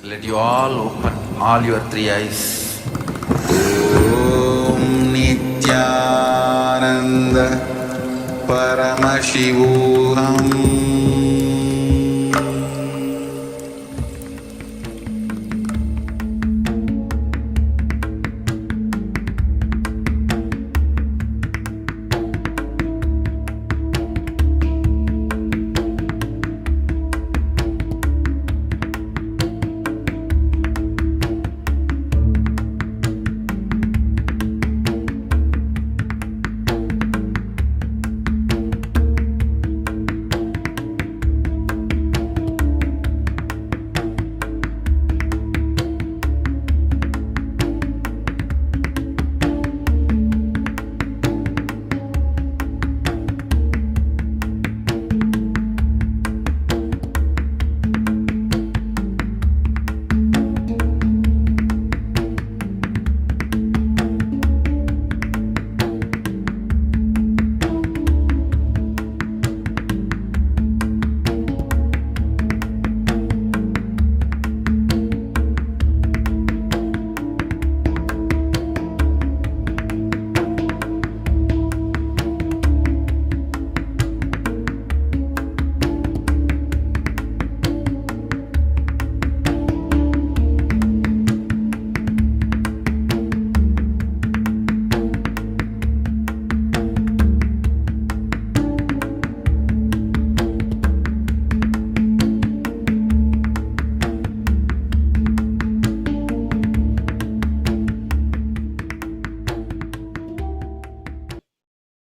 Let you all open all your three eyes. Om Nithyananda Paramashivoham.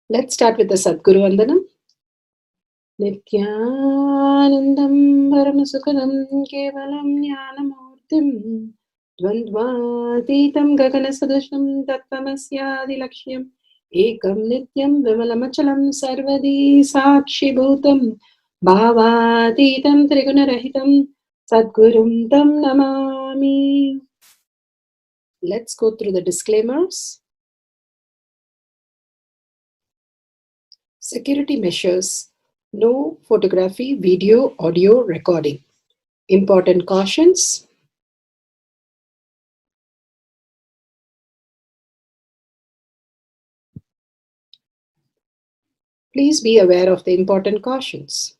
Let's start with the Sadguru Vandanam. Nithyanandam Paramasukhanam Kevalam Jnanamurtim Dvandvatitam Gaganasadusham Tattvamasyaadilakshya Ekam Nityam Vimalamachalam Sarvadi Sakshi Bhutam Bhavatitam Trigunarahitam Sadgurum Tam Namami. Let's go through the disclaimers. Security measures. No photography, video, audio recording. Important cautions. Please be aware of the important cautions.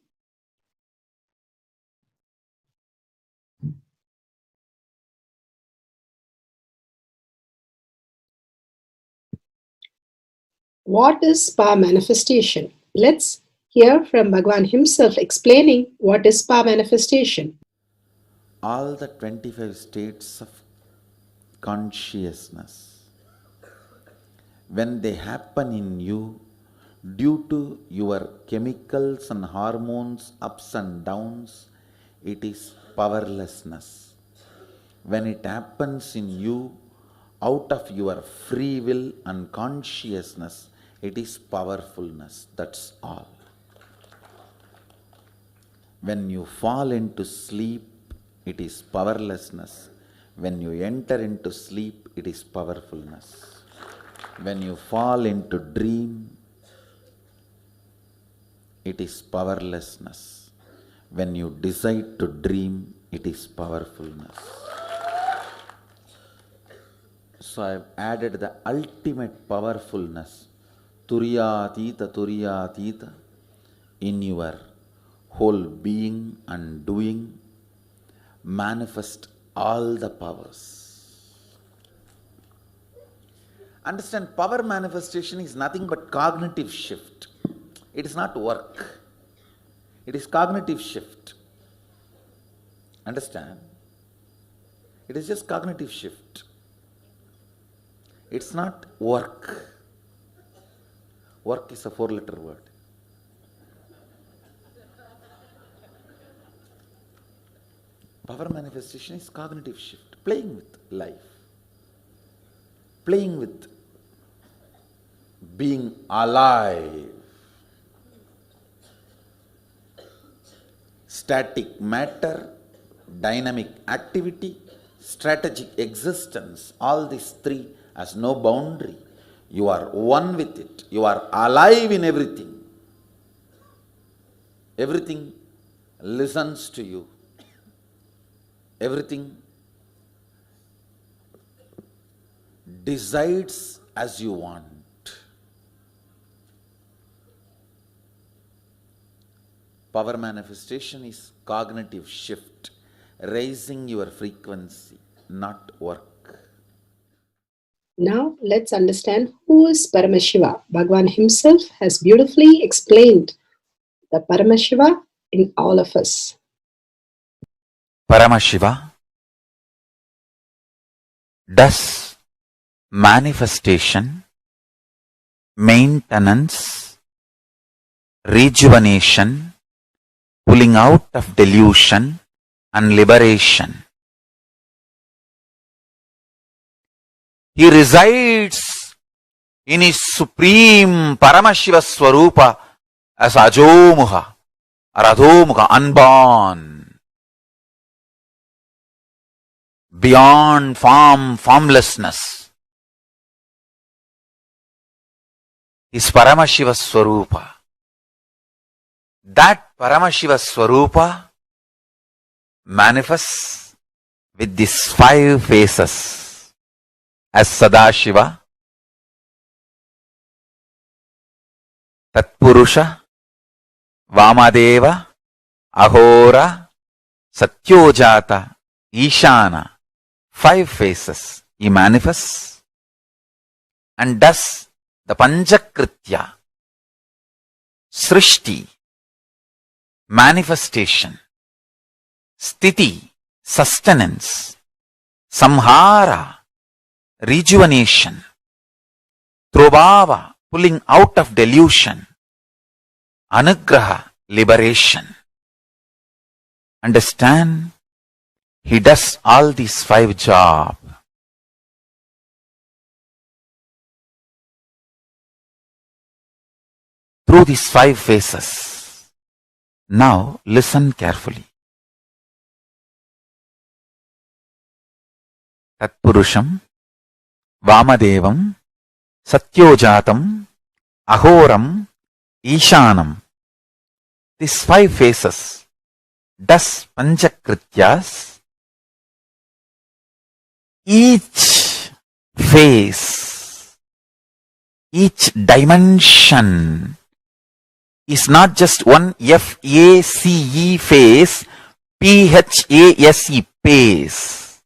What is spa manifestation? Let's hear from Bhagwan himself explaining what is spa manifestation. All the 25 states of consciousness, when they happen in you due to your chemicals and hormones ups and downs, it is powerlessness. When it happens in you out of your free will and consciousness, it is powerfulness. That's all. When you fall into sleep, it is powerlessness. When you enter into sleep, it is powerfulness. When you fall into dream, it is powerlessness. When you decide to dream, it is powerfulness. So I have added the ultimate powerfulness, Turiyatita, in your whole being and doing. Manifest all the powers. Understand, power manifestation is nothing but cognitive shift. It is not work. It is cognitive shift. Understand? It is just cognitive shift. It's not work. Work is a 4-letter word. Power manifestation is cognitive shift, playing with life, playing with being alive. Static matter, dynamic activity, strategic existence, all these three has no boundary. You are one with it. You are alive in everything. Everything listens to you. Everything decides as you want. Power manifestation is cognitive shift, raising your frequency, not work. Now let's understand who is Paramashiva. Bhagavan himself has beautifully explained the Paramashiva in all of us. Paramashiva does manifestation, maintenance, rejuvenation, pulling out of delusion and liberation. He resides in his supreme Paramashiva Swarupa as Ajomuha or Adhomuha, unborn, beyond form, formlessness. Is Paramashiva Swarupa. That Paramashiva Swarupa manifests with these 5 faces as Sadashiva, Tatpurusha, Vamadeva, Ahora, Satyojata, Ishana. 5 faces he manifests and does the Panchakritya, Srishti, manifestation, Sthiti, sustenance, Samhara, rejuvenation, Trobhava, pulling out of delusion, Anugraha, liberation. Understand? He does all these 5 jobs. Through these 5 phases. Now listen carefully. Tatpurusham, Vamadevam, Satyojatam, Ahoram, Ishanam. These 5 phases does Panchakrityas. Each phase, each dimension is not just one F-A-C-E phase, P-H-A-S-E phase.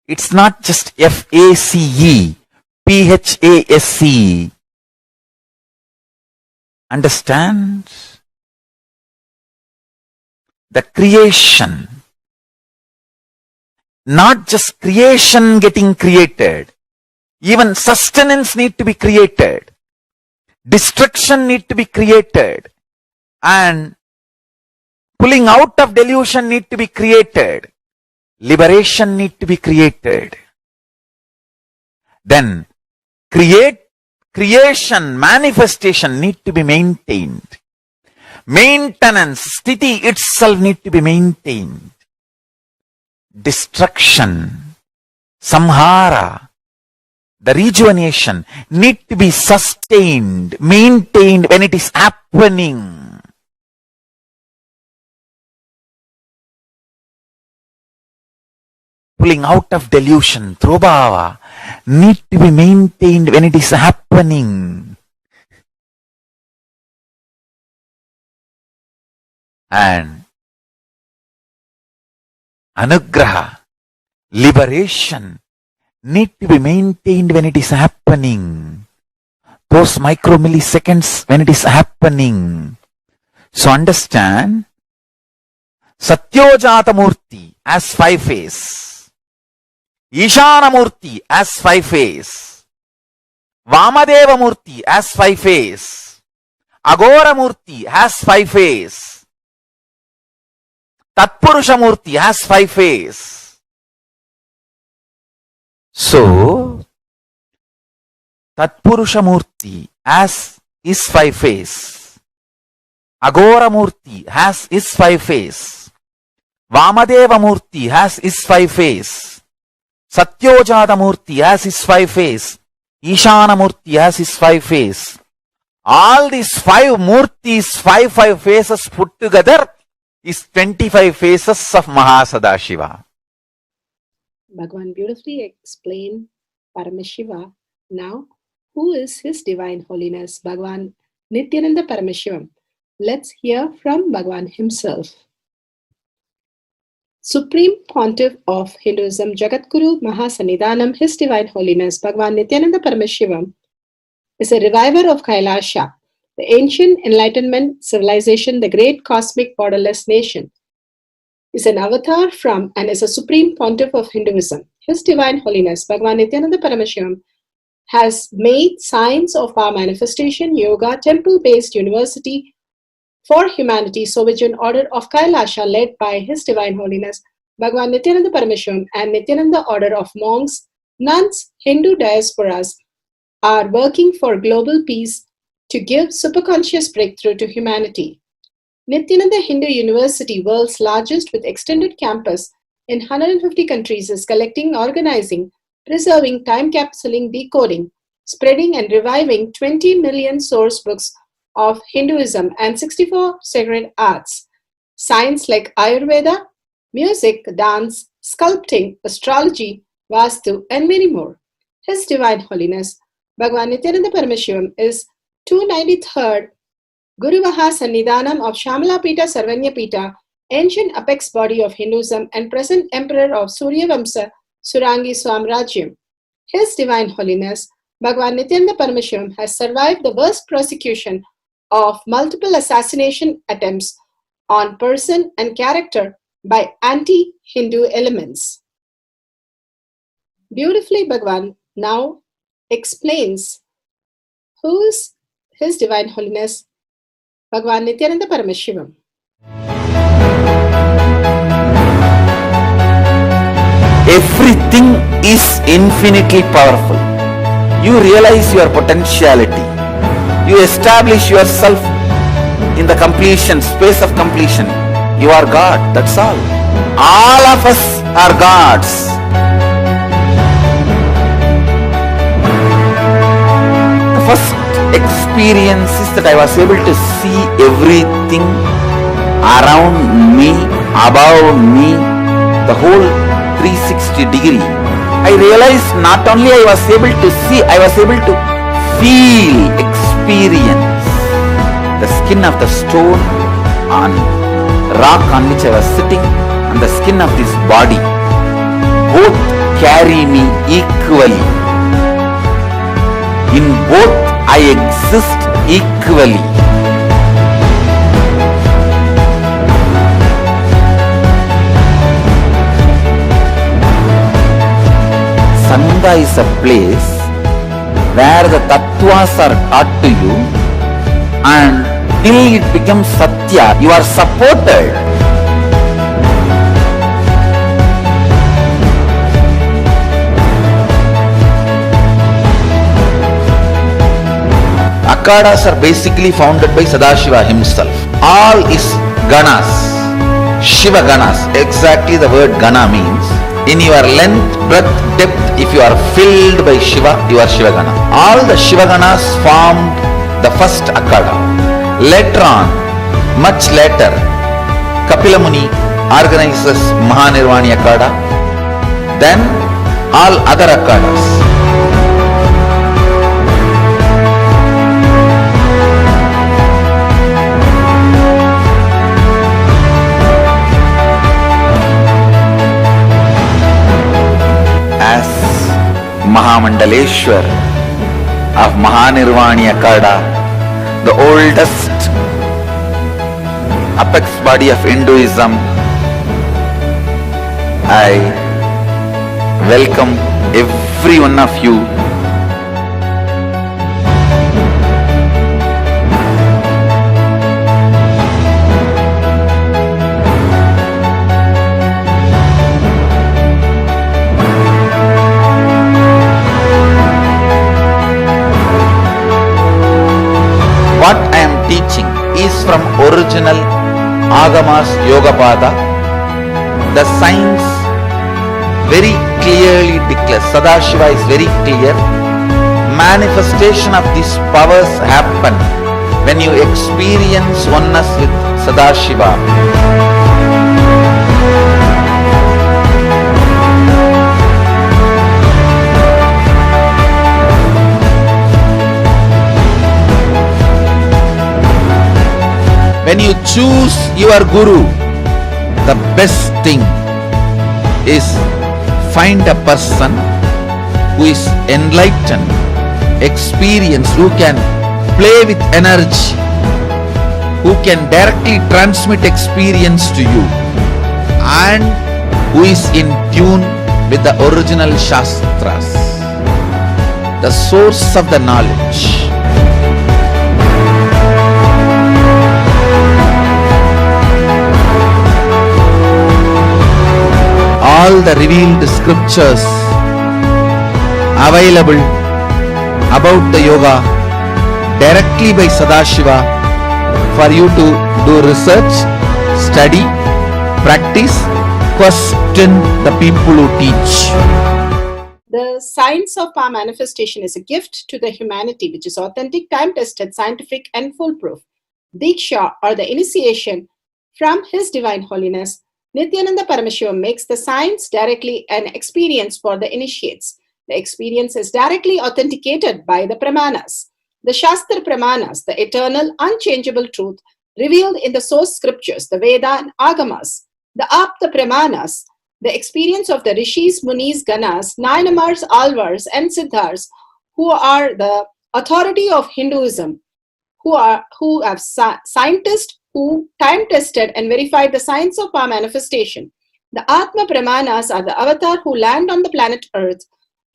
It's not just F-A-C-E, P-H-A-S-E. Understand? The creation. Not just creation getting created. Even sustenance need to be created. Destruction need to be created. And pulling out of delusion need to be created. Liberation need to be created. Then creation, manifestation need to be maintained. Maintenance, sthiti itself need to be maintained. Destruction, samhara, the rejuvenation need to be sustained, maintained when it is happening. Pulling out of delusion, trobhava, need to be maintained when it is happening. And anugraha, liberation, need to be maintained when it is happening. Those micromilliseconds when it is happening. So understand, Satyojata Murti as 5 phase, Ishana Murti as 5 phase, Vamadeva Murti as 5 phase, Agora Murti has 5 phase, Tatpurusha Murti has 5 phase. So, Tatpurusha Murti as is 5 phase, Agora Murti has is 5 phase, Vamadeva Murti has is 5 phase, Satyojata Murti has his 5 phase, Ishana Murti has his 5 phase. All these 5 Murtis, 5 phases put together is 25 phases of Mahasadashiva. Bhagavan beautifully explained Paramashiva. Now, who is His Divine Holiness Bhagavan Nithyananda Paramashivam? Let's hear from Bhagavan himself. Supreme Pontiff of Hinduism, Jagadguru Mahasannidhanam, His Divine Holiness Bhagavan Nithyananda Paramashivam is a reviver of Kailasha, the ancient enlightenment civilization, the great cosmic borderless nation. Is an avatar from and is a supreme pontiff of Hinduism. His Divine Holiness Bhagavan Nithyananda Paramashivam has made science of our manifestation, yoga, temple-based university for humanity, Sovereign Order of Kailasha, led by His Divine Holiness Bhagavan Nithyananda Paramashivam and Nithyananda Order of Monks, Nuns, Hindu diasporas are working for global peace to give superconscious breakthrough to humanity. Nithyananda Hindu University, world's largest with extended campus in 150 countries, is collecting, organizing, preserving, time-capsuling, decoding, spreading and reviving 20 million source books of Hinduism and 64 sacred arts, science like Ayurveda, music, dance, sculpting, astrology, Vastu, and many more. His Divine Holiness Bhagavan Nithyananda Paramashivam is 293rd Guru Mahasannidhanam of Shamalapita Sarvanyapita, ancient apex body of Hinduism and present emperor of Suryavamsa Surangi Swamrajyam. His Divine Holiness Bhagavan Nithyananda Paramashivam has survived the worst persecution of multiple assassination attempts on person and character by anti-Hindu elements. Beautifully, Bhagavan now explains who is His Divine Holiness Bhagavan Nithyananda Paramashivam. Everything is infinitely powerful. You realize your potentiality. You establish yourself in the completion, space of completion. You are God, that's all. All of us are gods. The first experience is that I was able to see everything around me, above me, the whole 360 degree. I realized not only I was able to see, I was able to feel, experience the skin of the stone on rock on which I was sitting and the skin of this body. Both carry me equally. In both I exist equally. Sangha is a place where the tattvas are taught to you, and till it becomes satya, you are supported. Akhadas are basically founded by Sadashiva himself. All is ganas, Shiva ganas. Exactly the word gana means. In your length, breadth, depth, if you are filled by Shiva, you are Shiva Gana. All the Shiva Ganas formed the first Akhada. Later on, much later, Kapila Muni organizes Mahanirvani Akhada. Then all other Akhadas. Mahamandaleshwar of Mahanirvani Akhada, the oldest apex body of Hinduism, I welcome every one of you. What I am teaching is from original Agamas Yogapada. The science very clearly declares, Sadashiva is very clear, manifestation of these powers happen when you experience oneness with Sadashiva. choose your guru, the best thing is find a person who is enlightened, experienced, who can play with energy, who can directly transmit experience to you, and who is in tune with the original Shastras, the source of the knowledge. All the revealed scriptures available about the yoga directly by Sadashiva for you to do research, study, practice, question the people who teach. The science of power manifestation is a gift to the humanity, which is authentic, time-tested, scientific, and foolproof. Diksha, or the initiation from His Divine Holiness, Nithyananda Paramashivam, makes the science directly an experience for the initiates. The experience is directly authenticated by the Pramanas. The Shastra Pramanas, the eternal, unchangeable truth revealed in the source scriptures, the Veda and Agamas. The Apta Pramanas, the experience of the Rishis, Munis, Ganas, Nayanamars, Alvars, and Siddhars, who are the authority of Hinduism, who have scientists who time tested and verified the science of power manifestation. The Atma Pramanas are the avatar who land on the planet Earth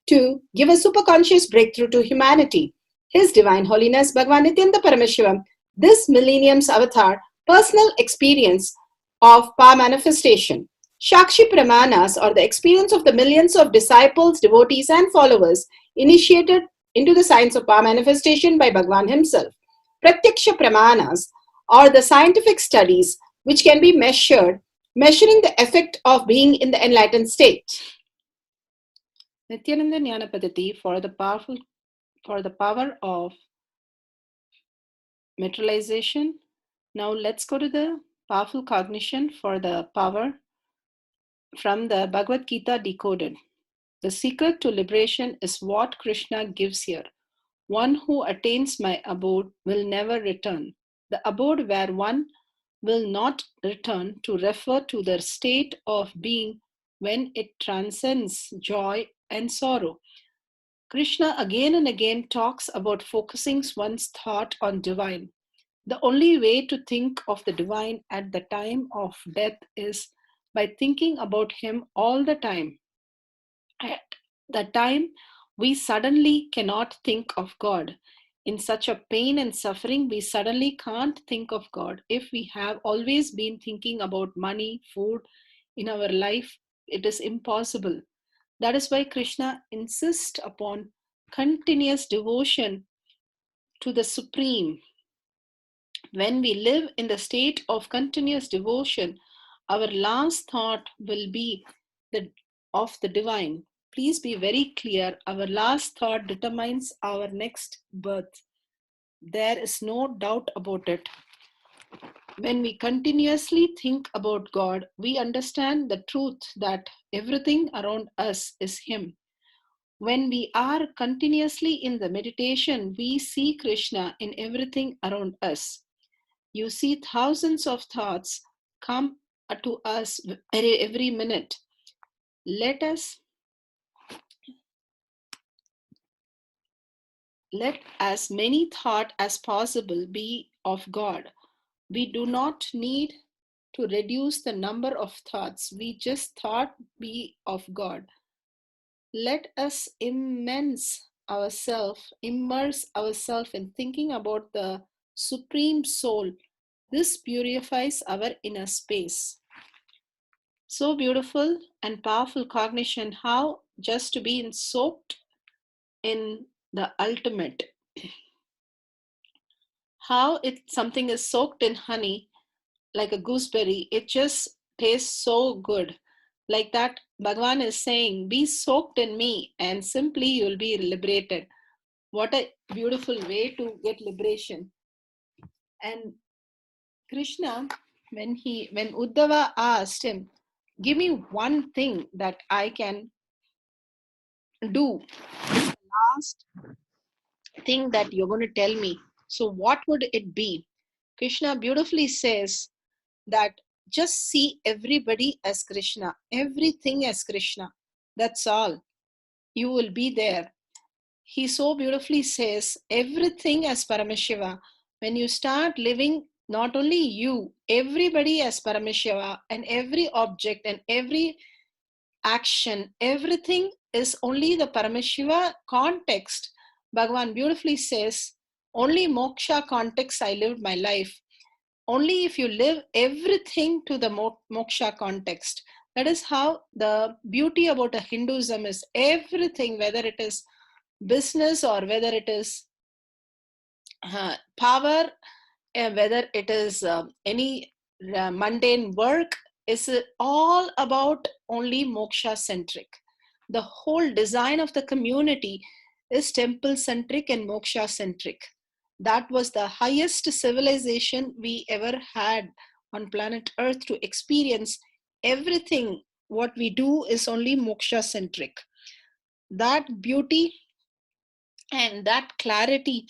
to give a superconscious breakthrough to humanity. His Divine Holiness Bhagavan Nityananda Paramashivam, this millennium's avatar, personal experience of power manifestation. Shakshi Pramanas, or the experience of the millions of disciples, devotees, and followers initiated into the science of power manifestation by Bhagavan himself. Pratyaksha Pramanas, or the scientific studies which can be measured, measuring the effect of being in the enlightened state. Nithyananda Jnana Paddhati for the power of materialization. Now let's go to the powerful cognition for the power from the Bhagavad Gita decoded. The secret to liberation is what Krishna gives here. One who attains my abode will never return. The abode where one will not return to refer to the state of being when it transcends joy and sorrow. Krishna again and again talks about focusing one's thought on divine. The only way to think of the divine at the time of death is by thinking about him all the time. At the time, we suddenly cannot think of God. In such a pain and suffering, we suddenly can't think of God. If we have always been thinking about money, food in our life, it is impossible. That is why Krishna insists upon continuous devotion to the Supreme. When we live in the state of continuous devotion, our last thought will be of the divine. Please be very clear, our last thought determines our next birth. There is no doubt about it. When we continuously think about God, we understand the truth that everything around us is Him. When we are continuously in the meditation, we see Krishna in everything around us. You see thousands of thoughts come to us every minute. Let as many thoughts as possible be of God. We do not need to reduce the number of thoughts. We just thought be of God. Let us immerse ourselves in thinking about the Supreme Soul. This purifies our inner space. So beautiful and powerful cognition, how just to be soaked in the ultimate. How something is soaked in honey, like a gooseberry, it just tastes so good. Like that, Bhagavan is saying, be soaked in me and simply you'll be liberated. What a beautiful way to get liberation. And Krishna, when Uddhava asked him, give me one thing that I can do, the last thing that you're going to tell me. So what would it be? Krishna beautifully says that just see everybody as Krishna, everything as Krishna. That's all. You will be there. He so beautifully says everything as Paramashiva. When you start living, not only you, everybody as Paramashiva, and every object and every action, everything is only the Paramashiva context. Bhagavan beautifully says, only moksha context I lived my life. Only if you live everything to the moksha context. That is how the beauty about a Hinduism is. Everything, whether it is business or whether it is power, whether it is any mundane work, is all about only moksha centric. The whole design of the community is temple centric and moksha centric. That was the highest civilization we ever had on planet Earth to experience. Everything what we do is only moksha centric. That beauty and that clarity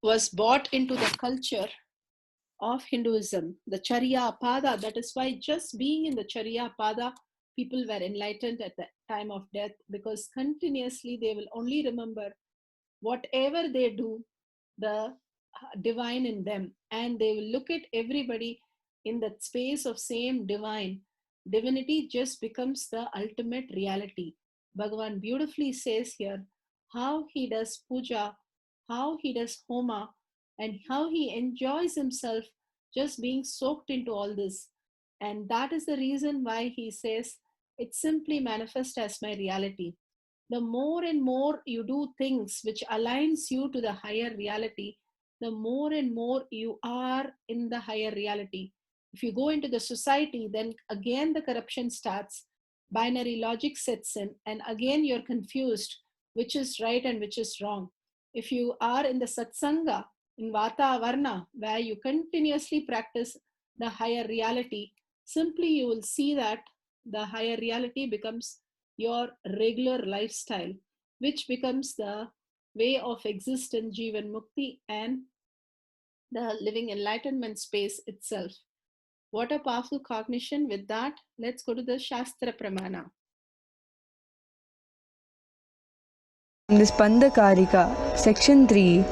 was brought into the culture of Hinduism, the Charya Pada. That is why just being in the Charya Pada, people were enlightened at the time of death, because continuously they will only remember whatever they do, the divine in them, and they will look at everybody in that space of same divine. Divinity just becomes the ultimate reality. Bhagavan beautifully says here how he does puja, how he does homa, and how he enjoys himself just being soaked into all this. And that is the reason why he says it simply manifests as my reality. The more and more you do things which aligns you to the higher reality, the more and more you are in the higher reality. If you go into the society, then again the corruption starts, binary logic sets in, and again you're confused which is right and which is wrong. If you are in the satsanga, in vata varna, where you continuously practice the higher reality, simply you will see that the higher reality becomes your regular lifestyle, which becomes the way of existence, Jivan Mukti, and the living enlightenment space itself. What a powerful cognition. With that, let's go to the Shastra Pramana. The Spanda Karika, Section 3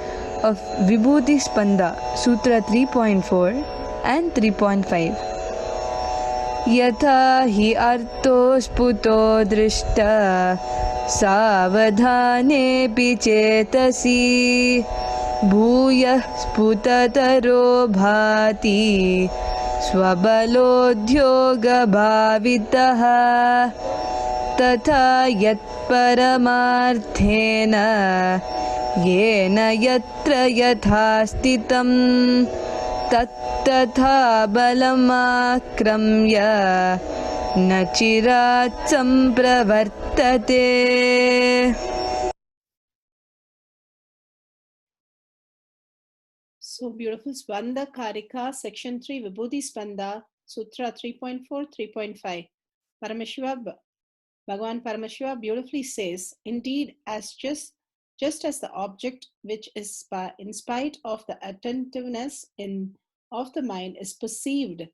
of Vibhuti Spanda, Sutra 3.4 and 3.5. Yatha hi arto sputo drishta savadhanepi chetasi bhuyah sputataro bhati swabaloddhoga bhavitaha तथा यत्परमार्थेन येन यत्र यथा स्थितं तत्तथा बलमाक्रम्य न चिरात् सम्प्रवर्तते. So beautiful. Spanda Karika, Section 3, Vibhuti Spanda, Sutra 3.4, 3.5. Parameshwar Bhagavan Paramashiva beautifully says, indeed, as just as the object which is in spite of the attentiveness of the mind is perceived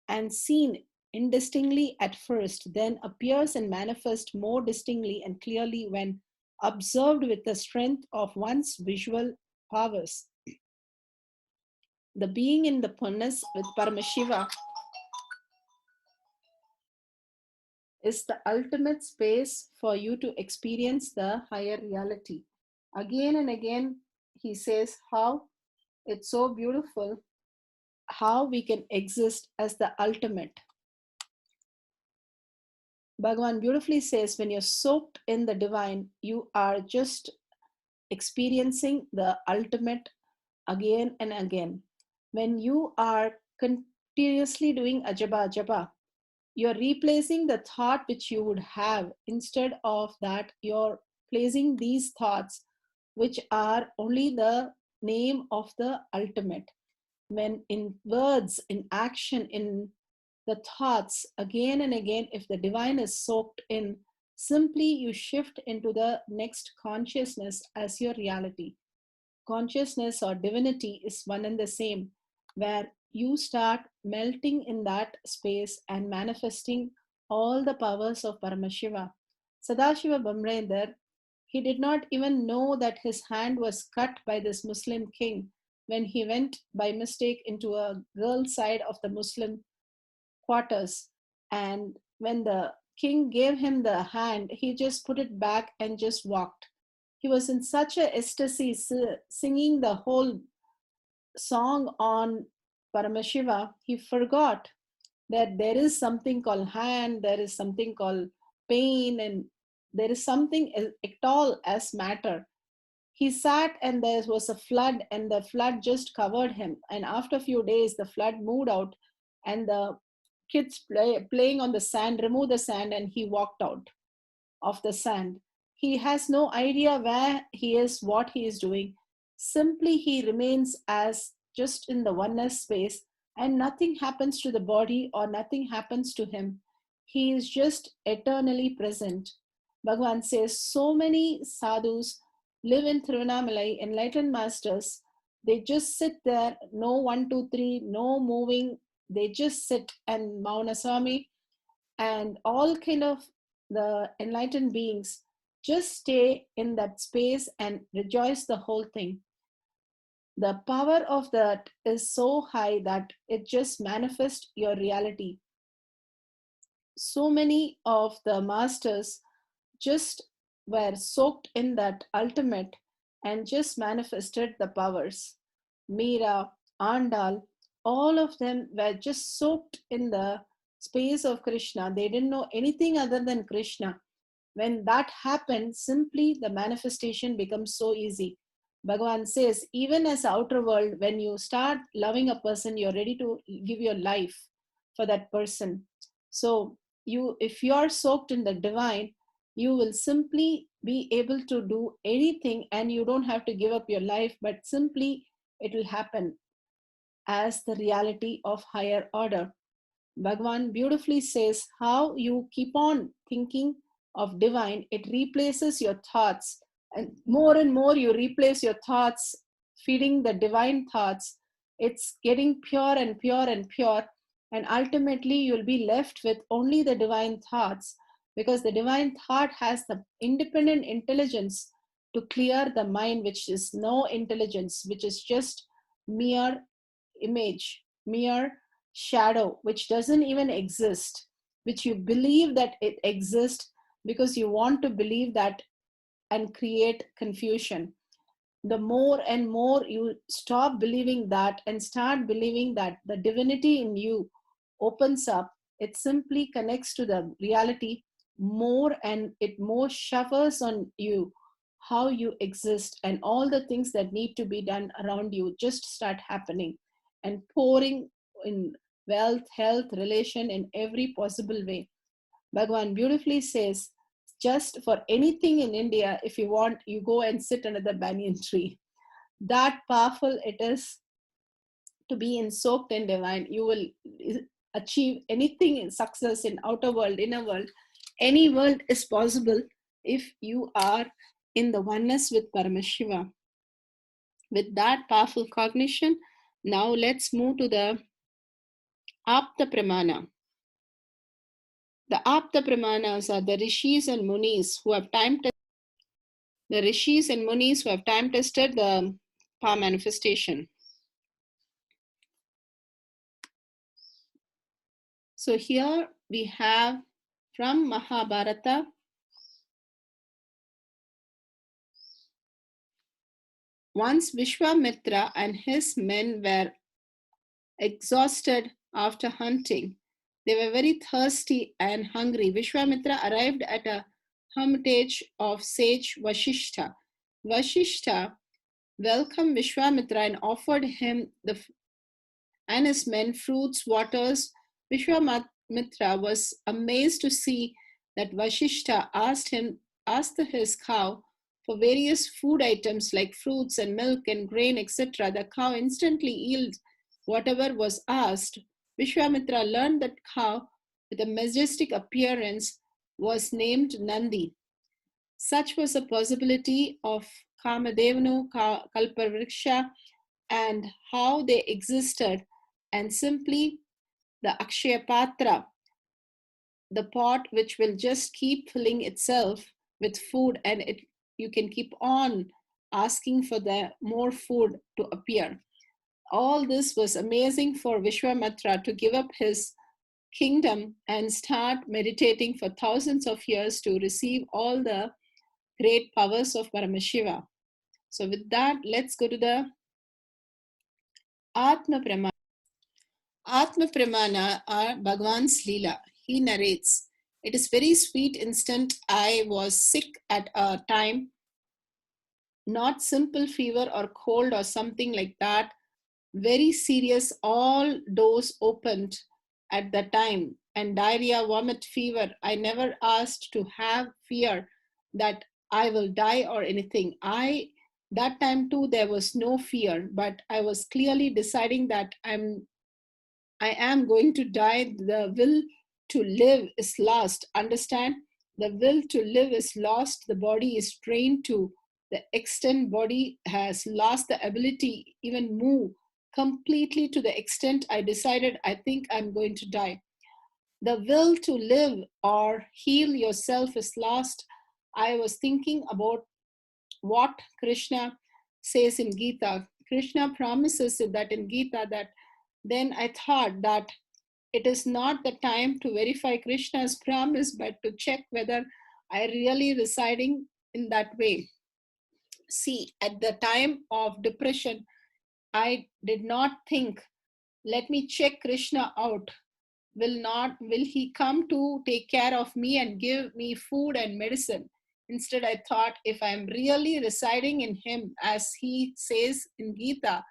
and seen indistinctly at first, then appears and manifests more distinctly and clearly when observed with the strength of one's visual powers. The being in the oneness with Paramashiva is the ultimate space for you to experience the higher reality. Again and again, he says how it's so beautiful how we can exist as the ultimate. Bhagavan beautifully says, when you're soaked in the divine, you are just experiencing the ultimate again and again. When you are continuously doing ajaba ajaba, you're replacing the thought which you would have. Instead of that, you're placing these thoughts which are only the name of the ultimate. When in words, in action, in the thoughts, again and again, if the divine is soaked in, simply you shift into the next consciousness as your reality. Consciousness or divinity is one and the same. where you start melting in that space and manifesting all the powers of Paramashiva. Sadashiva Bamrender, he did not even know that his hand was cut by this Muslim king when he went by mistake into a girl's side of the Muslim quarters. And when the king gave him the hand, he just put it back and just walked. He was in such a ecstasy, singing the whole song on Paramashiva, he forgot that there is something called hand, there is something called pain, and there is something at all as matter. He sat and there was a flood, and the flood just covered him. And after a few days, the flood moved out, and the kids playing on the sand removed the sand, and he walked out of the sand. He has no idea where he is, what he is doing. Simply, he remains as just in the oneness space, and nothing happens to the body or nothing happens to him. He is just eternally present. Bhagavan says so many sadhus live in Thiruvannamalai, enlightened masters. They just sit there, no 1, 2, 3, no moving. They just sit, and Mauna Swami and all kind of the enlightened beings just stay in that space and rejoice the whole thing. The power of that is so high that it just manifests your reality. So many of the masters just were soaked in that ultimate and just manifested the powers. Meera, Andal, all of them were just soaked in the space of Krishna. They didn't know anything other than Krishna. When that happens, simply the manifestation becomes so easy. Bhagavan says, even as outer world, when you start loving a person, you're ready to give your life for that person. So if you are soaked in the divine, you will simply be able to do anything, and you don't have to give up your life, but simply it will happen as the reality of higher order. Bhagavan beautifully says how you keep on thinking of divine, it replaces your thoughts, and more you replace your thoughts, feeding the divine thoughts. It's getting pure and pure and pure, and ultimately you'll be left with only the divine thoughts, because the divine thought has the independent intelligence to clear the mind, which is no intelligence, which is just mere image, mere shadow, which doesn't even exist, which you believe that it exists because you want to believe that and create confusion. The more and more you stop believing that and start believing that the divinity in you opens up, it simply connects to the reality more, and it more showers on you how you exist, and all the things that need to be done around you just start happening and pouring in wealth, health, relation, in every possible way. Bhagavan beautifully says, just for anything in India, if you want, you go and sit under the banyan tree. That powerful it is to be in soaked in divine. You will achieve anything in success in outer world, inner world. Any world is possible if you are in the oneness with Paramashiva. With that powerful cognition, now let's move to the Apta Pramana. The Apta Pramanas are the rishis and munis who have time tested the power manifestation. So here we have from Mahabharata, once Vishwamitra and his men were exhausted after hunting. They were very thirsty and hungry. Vishwamitra arrived at a hermitage of sage Vashishta. Vashishta welcomed Vishwamitra and offered him and his men fruits, waters. Vishwamitra was amazed to see that Vashishta asked his cow for various food items like fruits and milk and grain, etc. The cow instantly yielded whatever was asked. Vishwamitra learned that cow with a majestic appearance was named Nandi. Such was the possibility of Kamadevanu Kalpavriksha and how they existed, and simply the akshayapatra, the pot which will just keep filling itself with food, and you can keep on asking for the more food to appear. All this was amazing for Vishwamitra to give up his kingdom and start meditating for thousands of years to receive all the great powers of Paramashiva. So with that, let's go to the Atma Pramana. Atma Pramana are Bhagwan's Leela. He narrates, "It is very sweet instant. I was sick at a time, not simple fever or cold or something like that. Very serious, all doors opened at the time, and diarrhea, vomit, fever. I never asked to have fear that I will die or anything. That time too, there was no fear, but I was clearly deciding that I am going to die. The will to live is lost. Understand? The will to live is lost. The body is drained to the extent body has lost the ability even move completely, to the extent I decided I think I'm going to die. The will to live or heal yourself is lost. I was thinking about what Krishna says in Gita. Krishna promises that in Gita, that then I thought that it is not the time to verify Krishna's promise, but to check whether I really residing in that way. See, at the time of depression, I did not think, let me check Krishna out. Will he come to take care of me and give me food and medicine? Instead, I thought, if I'm really residing in him, as he says in Gita,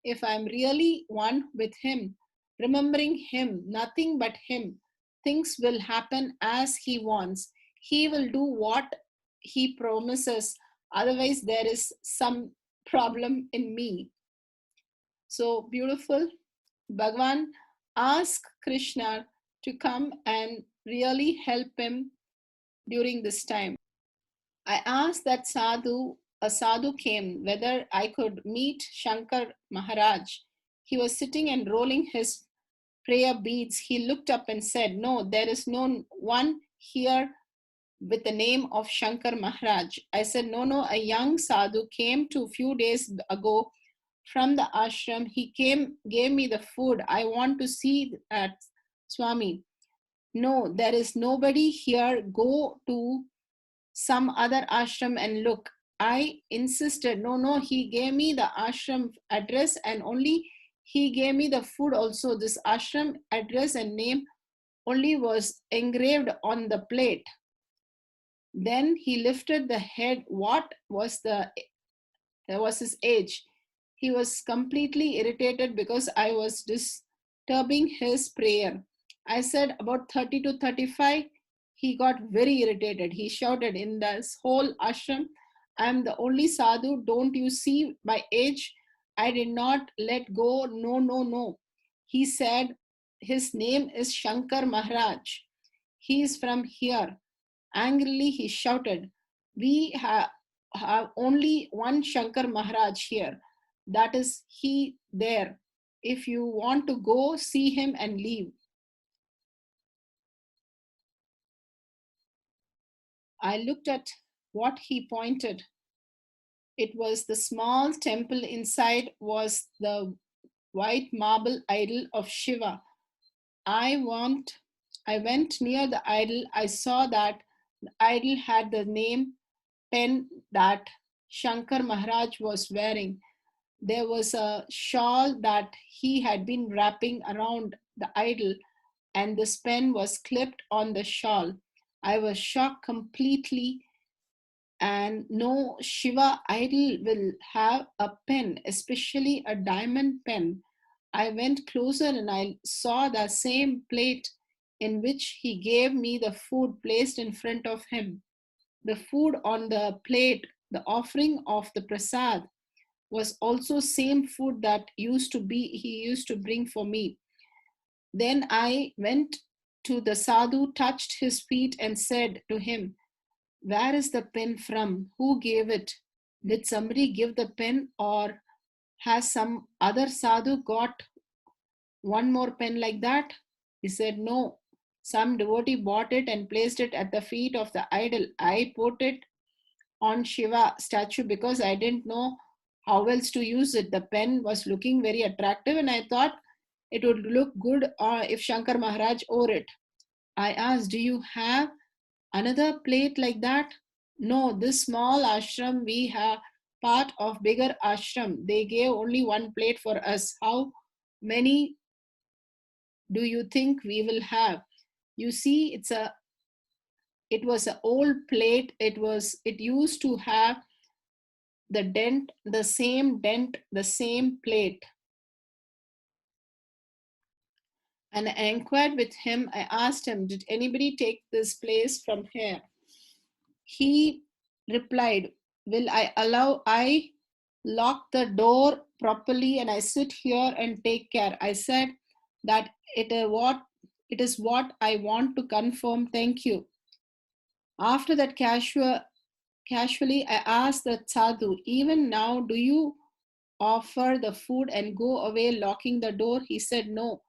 if I'm really one with him, remembering him, nothing but him, things will happen as he wants. He will do what he promises. Otherwise, there is some problem in me. So beautiful. Bhagwan asked Krishna to come and really help him during this time. I asked that a sadhu came, whether I could meet Shankar Maharaj. He was sitting and rolling his prayer beads. He looked up and said, "No, there is no one here with the name of Shankar Maharaj." I said, No, a young sadhu came a few days ago from the ashram. He gave me the food. I want to see that, Swami. No, there is nobody here. Go to some other ashram and look. I insisted. No, he gave me the ashram address, and only he gave me the food also. This ashram address and name only was engraved on the plate. Then he lifted the head. What was his age? He was completely irritated because I was disturbing his prayer. I said about 30 to 35. He got very irritated. He shouted, in this whole ashram, I am the only sadhu. Don't you see my age? I did not let go. No. He said, his name is Shankar Maharaj. He is from here. Angrily he shouted, we have only one Shankar Maharaj here. That is he there. If you want to go, see him and leave. I looked at what he pointed. It was the small temple. Inside was the white marble idol of Shiva. I went near the idol. I saw that the idol had the name pen that Shankar Maharaj was wearing. There was a shawl that he had been wrapping around the idol, and this pen was clipped on the shawl. I was shocked completely, and no Shiva idol will have a pen, especially a diamond pen. I went closer and I saw the same plate in which he gave me the food placed in front of him. The food on the plate, the offering of the prasad, was also same food that he used to bring for me. Then I went to the sadhu, touched his feet and said to him, where is the pen from? Who gave it? Did somebody give the pen, or Has some other sadhu got one more pen like that? He said, no. Some devotee bought it and placed it at the feet of the idol. I put it on Shiva statue because I didn't know how else to use it. The pen was looking very attractive and I thought it would look good if Shankar Maharaj wore it. I asked, do you have another plate like that? No, this small ashram we have part of bigger ashram. They gave only one plate for us. How many do you think we will have? You see, it was an old plate. It used to have the same plate. And I inquired with him. I asked him, did anybody take this place from here? He replied, will I lock the door properly and I sit here and take care? I said that it is what I want to confirm. Thank you. After that, casually, I asked the sadhu, even now, do you offer the food and go away locking the door? He said, no.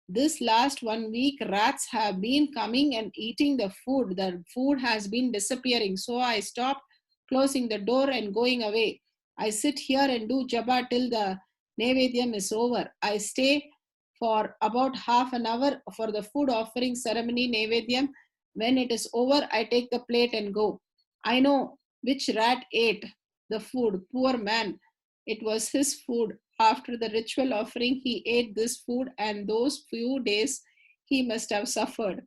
This last 1 week, rats have been coming and eating the food. The food has been disappearing. So I stopped closing the door and going away. I sit here and do japa till the Nevedyam is over. I stay for about half an hour for the food offering ceremony Nevedyam. When it is over, I take the plate and go. I know which rat ate the food. Poor man. It was his food. After the ritual offering, he ate this food, and those few days he must have suffered.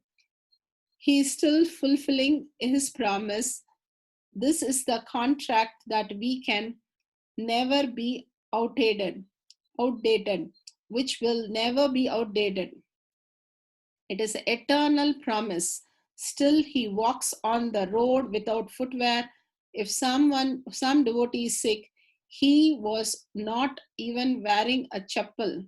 He is still fulfilling his promise. This is the contract that we can never be outdated, which will never be outdated. It is an eternal promise. Still, he walks on the road without footwear. If some devotee is sick, he was not even wearing a chappal.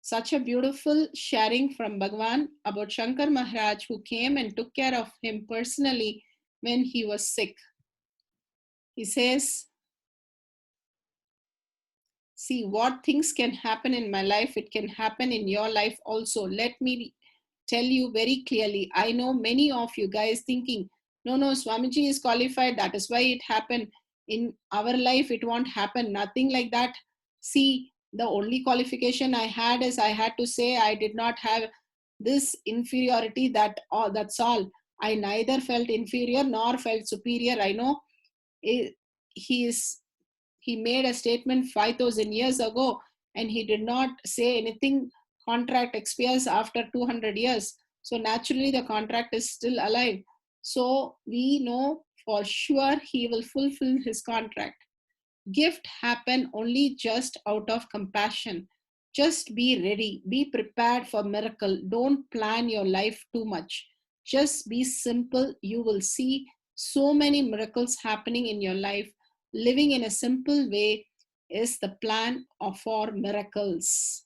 Such a beautiful sharing from Bhagwan about Shankar Maharaj, who came and took care of him personally when he was sick. He says, see, what things can happen in my life, it can happen in your life also. Let me tell you very clearly. I know many of you guys thinking, no, Swamiji is qualified, that is why it happened. In our life, it won't happen. Nothing like that. See, the only qualification I had is I had to say I did not have this inferiority, that's all. I neither felt inferior nor felt superior. I know he made a statement 5,000 years ago and he did not say anything. Contract expires after 200 years. So naturally the contract is still alive. So we know for sure he will fulfill his contract. Gift happen only just out of compassion. Just be ready, be prepared for miracle. Don't plan your life too much. Just be simple. You will see so many miracles happening in your life. Living in a simple way is the plan for miracles.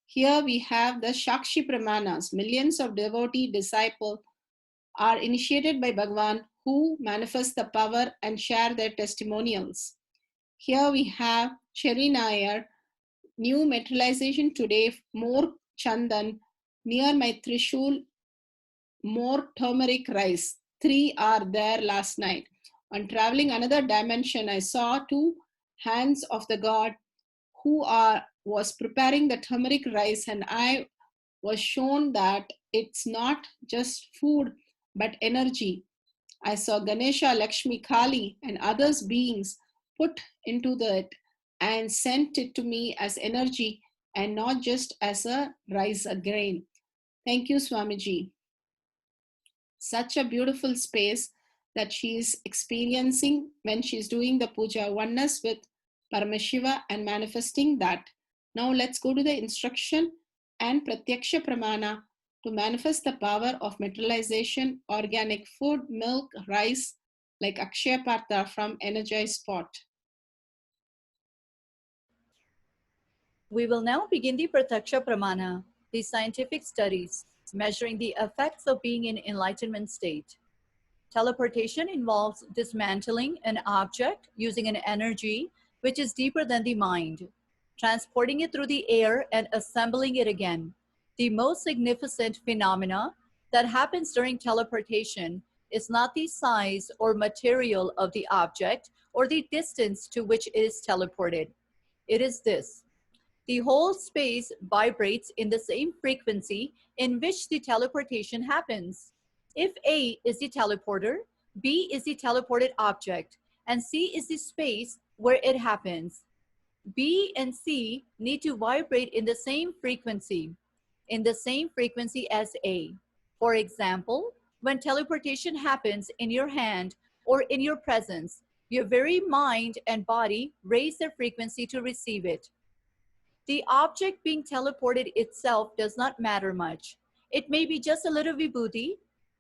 Here we have the Shakshi Pramanas. Millions of devotee disciples are initiated by Bhagwan who manifest the power and share their testimonials. Here we have Cherry Nair, new materialization today, more chandan, near my Trishul, more turmeric rice. 3 are there last night. On traveling another dimension, I saw 2 hands of the god who was preparing the turmeric rice, and I was shown that it's not just food but energy. I saw Ganesha, Lakshmi, Kali, and others beings put into that and sent it to me as energy and not just as a rice, a grain. Thank you, Swamiji. Such a beautiful space that she is experiencing when she's doing the puja, oneness with Paramashiva and manifesting that. Now let's go to the instruction and Pratyaksha Pramana to manifest the power of materialization, organic food, milk, rice, like akshayapatra from energized pot. We will now begin the Pratyaksha Pramana, the scientific studies measuring the effects of being in enlightenment state. Teleportation involves dismantling an object using an energy which is deeper than the mind, transporting it through the air and assembling it again. The most significant phenomena that happens during teleportation is not the size or material of the object or the distance to which it is teleported. It is this: the whole space vibrates in the same frequency in which the teleportation happens. If A is the teleporter, B is the teleported object, and C is the space where it happens, B and C need to vibrate in the same frequency as A. For example, when teleportation happens in your hand or in your presence, your very mind and body raise their frequency to receive it. The object being teleported itself does not matter much. It may be just a little vibhuti,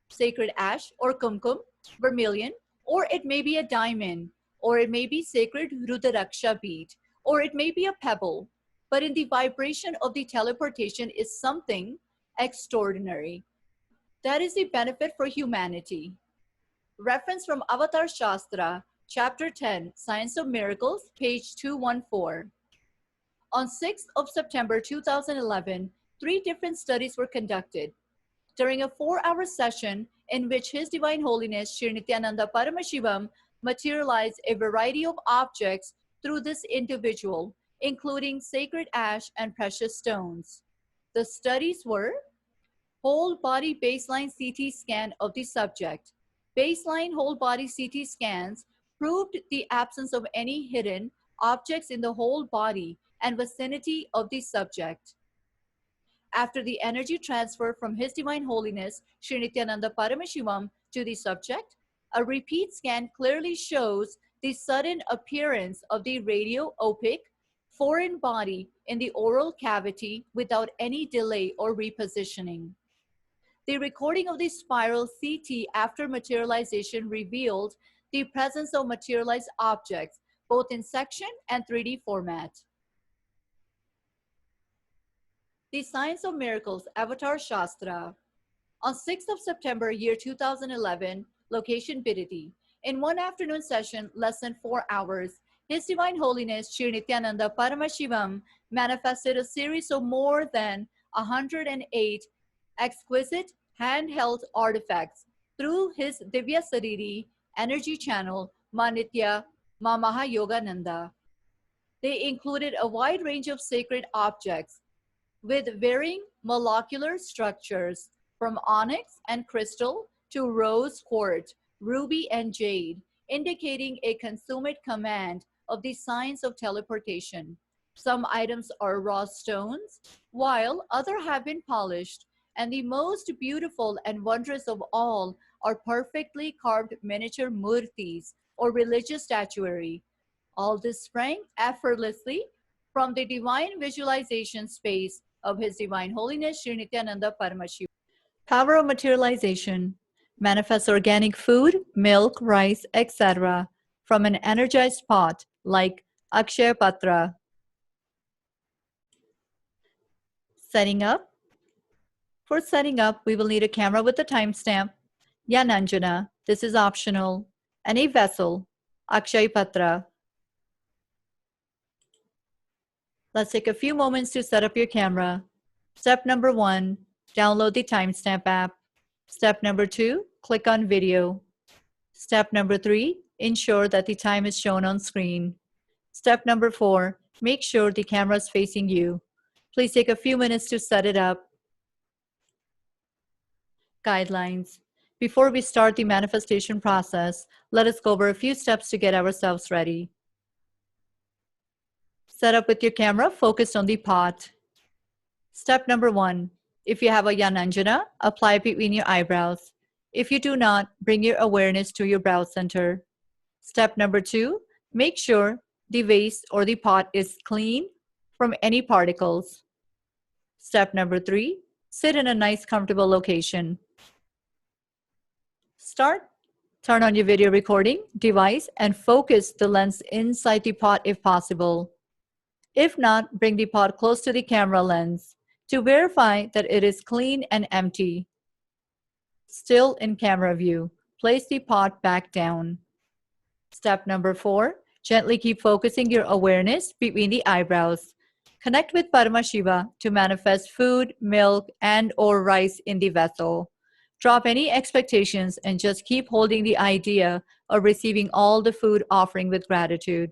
sacred ash, or kumkum, vermilion, or it may be a diamond, or it may be sacred Rudaraksha bead, or it may be a pebble. But in the vibration of the teleportation is something extraordinary. That is the benefit for humanity. Reference from Avatar Shastra, Chapter 10, Science of Miracles, page 214. On 6th of September 2011, 3 different studies were conducted. During a 4-hour session in which His Divine Holiness Sri Nithyananda Paramashivam materialized a variety of objects through this individual, including sacred ash and precious stones. The studies were: whole body baseline CT scan of the subject. Baseline whole body CT scans proved the absence of any hidden objects in the whole body and vicinity of the subject. After the energy transfer from His Divine Holiness Sri Nithyananda Paramashivam to the subject, a repeat scan clearly shows the sudden appearance of the radio-opaque foreign body in the oral cavity without any delay or repositioning. The recording of the spiral CT after materialization revealed the presence of materialized objects, both in section and 3D format. The Science of Miracles, Avatar Shastra. On 6th of September, year 2011, location Paddhati. In one afternoon session, less than 4 hours, His Divine Holiness Sri Nithyananda Paramashivam manifested a series of more than 108 exquisite handheld artifacts through his Divya Sariri energy channel, Manitya Mahayogananda. They included a wide range of sacred objects with varying molecular structures, from onyx and crystal to rose quartz, ruby and jade, indicating a consummate command of the science of teleportation. Some items are raw stones, while others have been polished, and the most beautiful and wondrous of all are perfectly carved miniature murtis, or religious statuary. All this sprang effortlessly from the divine visualization space of His Divine Holiness Sri Nithyananda Paramashiva. Power of materialization manifests organic food, milk, rice, etc. from an energized pot like akshayapatra. Setting up. For setting up, we will need a camera with a timestamp, Jnana, this is optional, and a vessel, akshayapatra. Let's take a few moments to set up your camera. Step number 1, download the timestamp app. Step number 2, click on video. Step number 3, ensure that the time is shown on screen. Step number 4, make sure the camera is facing you. Please take a few minutes to set it up. Guidelines. Before we start the manifestation process, let us go over a few steps to get ourselves ready. Set up with your camera focused on the pot. Step number 1. If you have a Jnana, apply between your eyebrows. If you do not, bring your awareness to your brow center. Step number 2. Make sure the vase or the pot is clean from any particles. Step number 3. Sit in a nice, comfortable location. Start. Turn on your video recording device and focus the lens inside the pot if possible. If not, bring the pot close to the camera lens to verify that it is clean and empty. Still in camera view. place the pot back down. Step number 4, gently keep focusing your awareness between the eyebrows. Connect with Paramashiva to manifest food, milk, and or rice in the vessel. Drop any expectations and just keep holding the idea of receiving all the food offering with gratitude.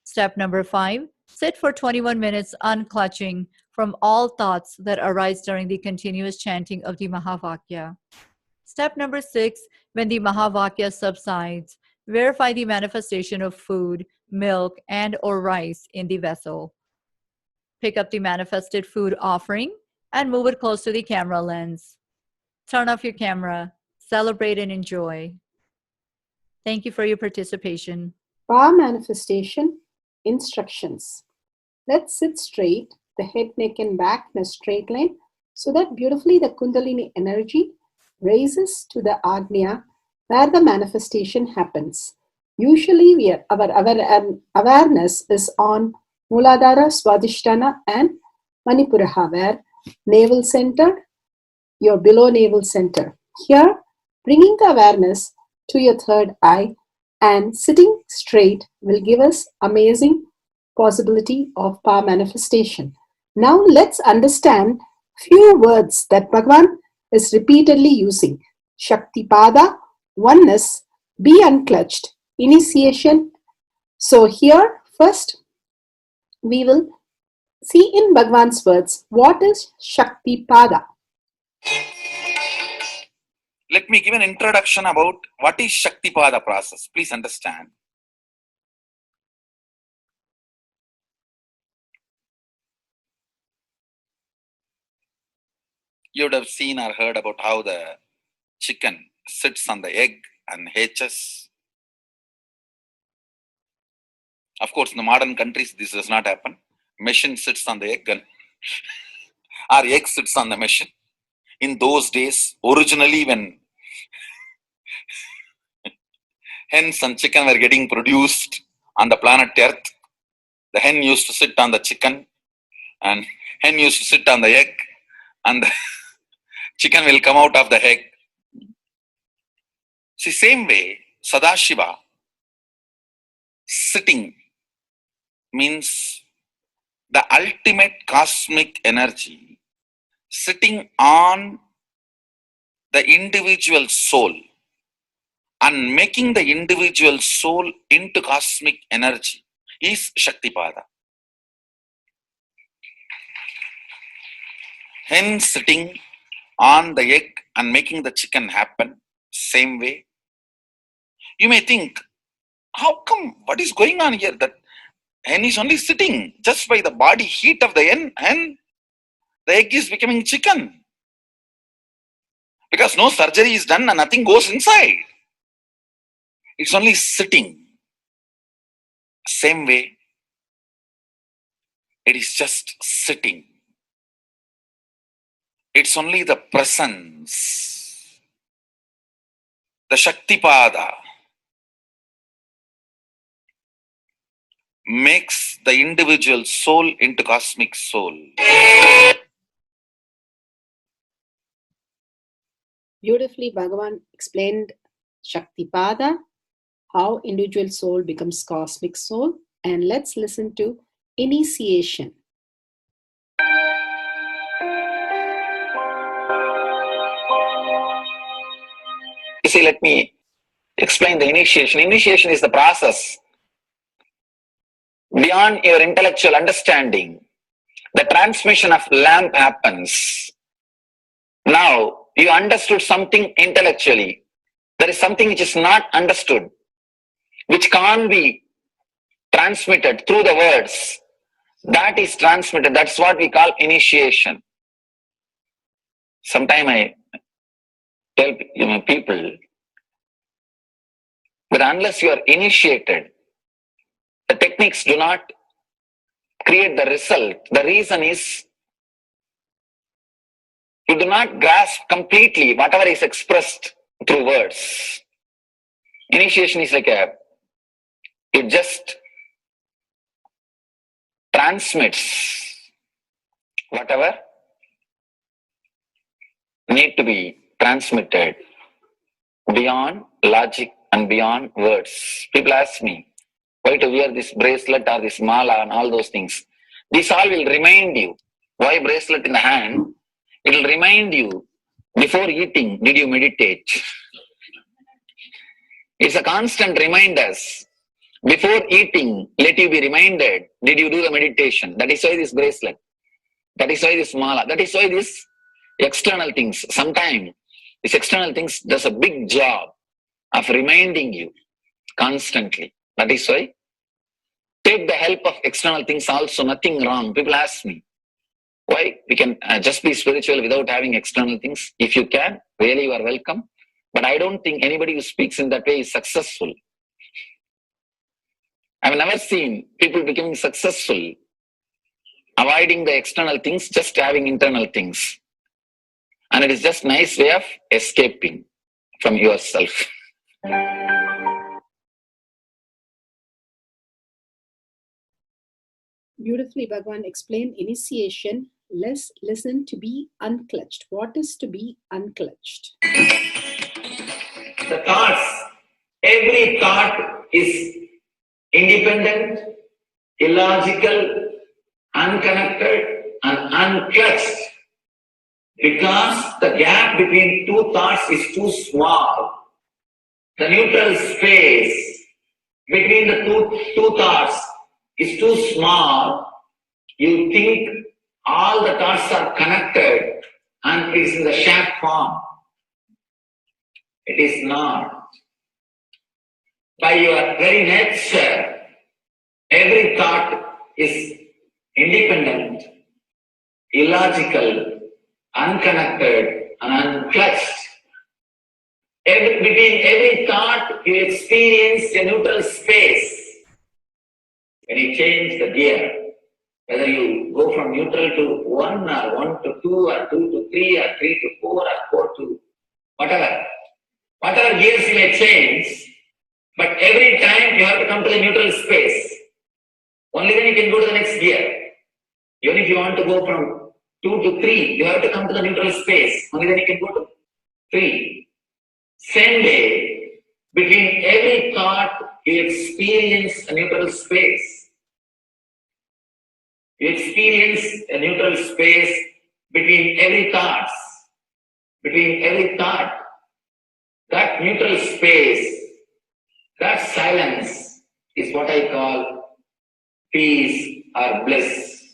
Step number 5, sit for 21 minutes unclutching from all thoughts that arise during the continuous chanting of the Mahavakya. Step number 6, when the Mahavakya subsides, verify the manifestation of food, milk, and or rice in the vessel. Pick up the manifested food offering and move it close to the camera lens. Turn off your camera, celebrate and enjoy. Thank you for your participation. Power manifestation instructions. Let's sit straight, the head, neck, and back in a straight line, so that beautifully the Kundalini energy raises to the Agnya where the manifestation happens. Usually, our awareness is on Muladhara, Swadhisthana, and Manipuraha, where navel center, your below navel center. Here, bringing the awareness to your third eye and sitting straight will give us amazing possibility of power manifestation. Now let's understand few words that Bhagavan is repeatedly using. Shaktipada, oneness, be unclutched, initiation. So here first we will see in Bhagavan's words what is Shaktipada. Let me give an introduction about what is Shaktipada process. Please understand. You would have seen or heard about how the chicken sits on the egg and hatches. Of course, in the modern countries, this does not happen. Machine sits on the egg and our egg sits on the machine. In those days, originally when hens and chicken were getting produced on the planet Earth, the hen used to sit on the chicken and hen used to sit on the egg, and the chicken will come out of the egg. See, same way, Sadashiva, sitting, means the ultimate cosmic energy sitting on the individual soul and making the individual soul into cosmic energy is Shaktipada. Hence, sitting on the egg and making the chicken happen, same way. You may think, how come, what is going on here? That hen is only sitting just by the body heat of the hen, the egg is becoming chicken. Because no surgery is done and nothing goes inside. It's only sitting. Same way, it is just sitting. It's only the presence, the Shaktipada, makes the individual soul into cosmic soul. Beautifully, Bhagavan explained Shaktipada, how individual soul becomes cosmic soul. And let's listen to initiation. You see, let me explain the initiation. Initiation is the process beyond your intellectual understanding. The transmission of lamp happens. Now, you understood something intellectually. There is something which is not understood, which can't be transmitted through the words. That is transmitted. That's what we call initiation. Sometimes I tell people that unless you are initiated, the techniques do not create the result. The reason is you do not grasp completely whatever is expressed through words. Initiation is like it just transmits whatever need to be transmitted beyond logic and beyond words. People ask me why to wear this bracelet or this mala and all those things. This all will remind you. Why bracelet in the hand? It will remind you, before eating, did you meditate? It's a constant reminder. Before eating, let you be reminded, did you do the meditation? That is why this bracelet. That is why this mala. That is why this external things. Sometimes these external things does a big job of reminding you constantly. That is why take the help of external things also, nothing wrong. People ask me, why we can just be spiritual without having external things? If you can, really you are welcome. But I don't think anybody who speaks in that way is successful. I've never seen people becoming successful avoiding the external things, just having internal things. And it is just nice way of escaping from yourself. Beautifully, Bhagavan explained initiation. Let's listen to be unclutched. What is to be unclutched? The thoughts, every thought is independent, illogical, unconnected, and unclutched. Because the gap between two thoughts is too small. The neutral space between the two thoughts is too small. You think all the thoughts are connected and it is in the shape form. It is not. By your very nature, every thought is independent, illogical, unconnected, and unclutched. Between every thought, you experience a neutral space. When you change the gear, whether you go from neutral to 1 or 1 to 2 or 2 to 3 or 3 to 4 or 4 to whatever gears you may change, but every time you have to come to the neutral space. Only then you can go to the next gear. Even if you want to go from 2 to 3, you have to come to the neutral space. Only then you can go to 3. Same way, between every thought, you experience a neutral space. You experience a neutral space between every thought. Between every thought. That neutral space, that silence is what I call peace or bliss.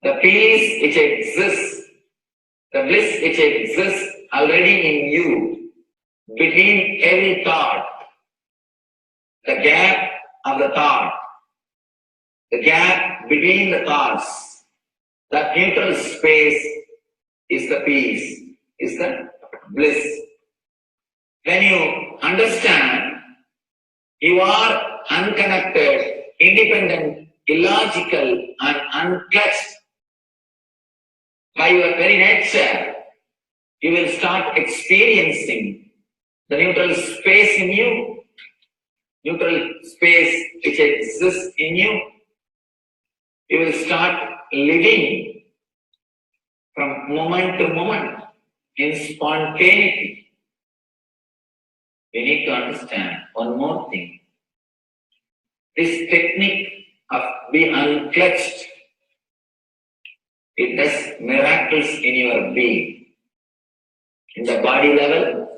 The peace which exists, the bliss which exists already in you, between every thought, the gap of the thought, the gap between the thoughts, that neutral space is the peace, is the bliss. When you understand you are unconnected, independent, illogical, and unclutched, by your very nature, you will start experiencing the neutral space in you, neutral space which exists in you. You will start living from moment to moment in spontaneity. We need to understand one more thing. This technique of being unclutched, it does miracles in your being. In the body level,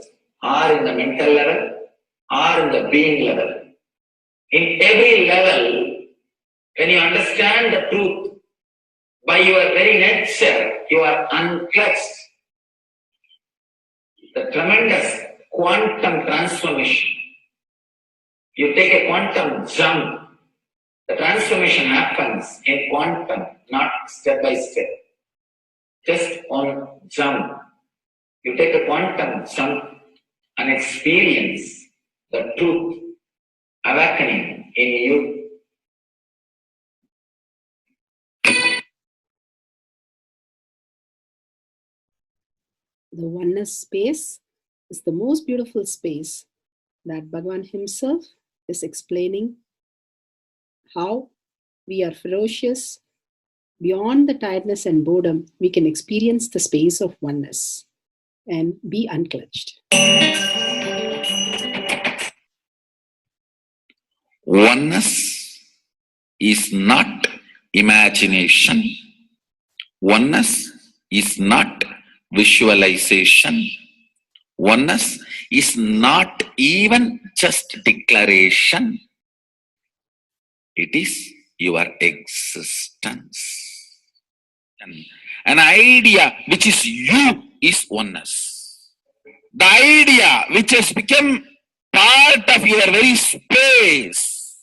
or in the mental level, or in the being level. In every level, when you understand the truth, by your very nature, you are unclutched. The tremendous quantum transformation. You take a quantum jump. The transformation happens in quantum, not step by step. Just one jump. You take a quantum jump and experience the truth awakening in you. The oneness space is the most beautiful space that Bhagavan himself is explaining how we are ferocious. Beyond the tiredness and boredom, we can experience the space of oneness. and be unclutched. Oneness is not imagination. Oneness is not visualization. Oneness is not even just declaration. It is your existence. An idea which is you is oneness. The idea which has become part of your very space,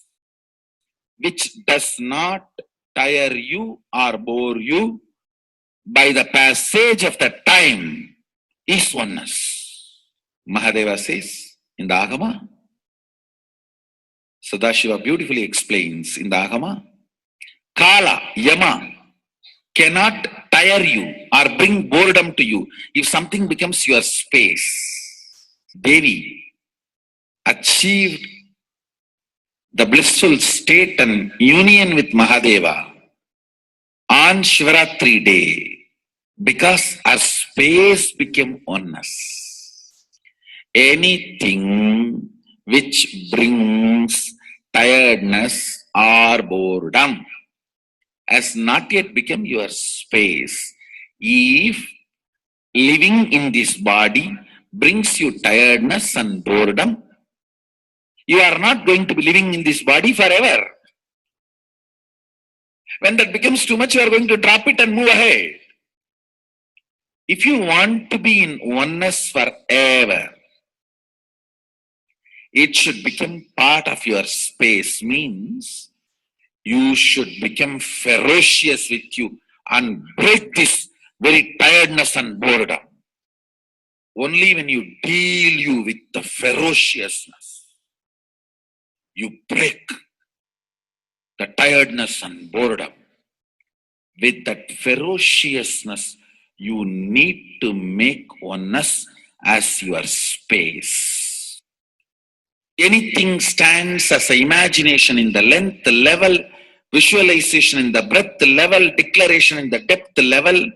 which does not tire you or bore you by the passage of the time, is oneness. Mahadeva says in the Agama, Sadashiva beautifully explains in the Agama, Kala, Yama cannot tire you or bring boredom to you if something becomes your space. Devi achieved the blissful state and union with Mahadeva on Shivaratri day because our space became oneness. Anything which brings tiredness or boredom has not yet become your space. If living in this body brings you tiredness and boredom, you are not going to be living in this body forever. When that becomes too much, you are going to drop it and move ahead. If you want to be in oneness forever, it should become part of your space, means you should become ferocious with you and break this very tiredness and boredom. Only when you deal you with the ferociousness, you break the tiredness and boredom. With that ferociousness, you need to make oneness as your space. Anything stands as an imagination in the length level, visualization in the breadth level, declaration in the depth level.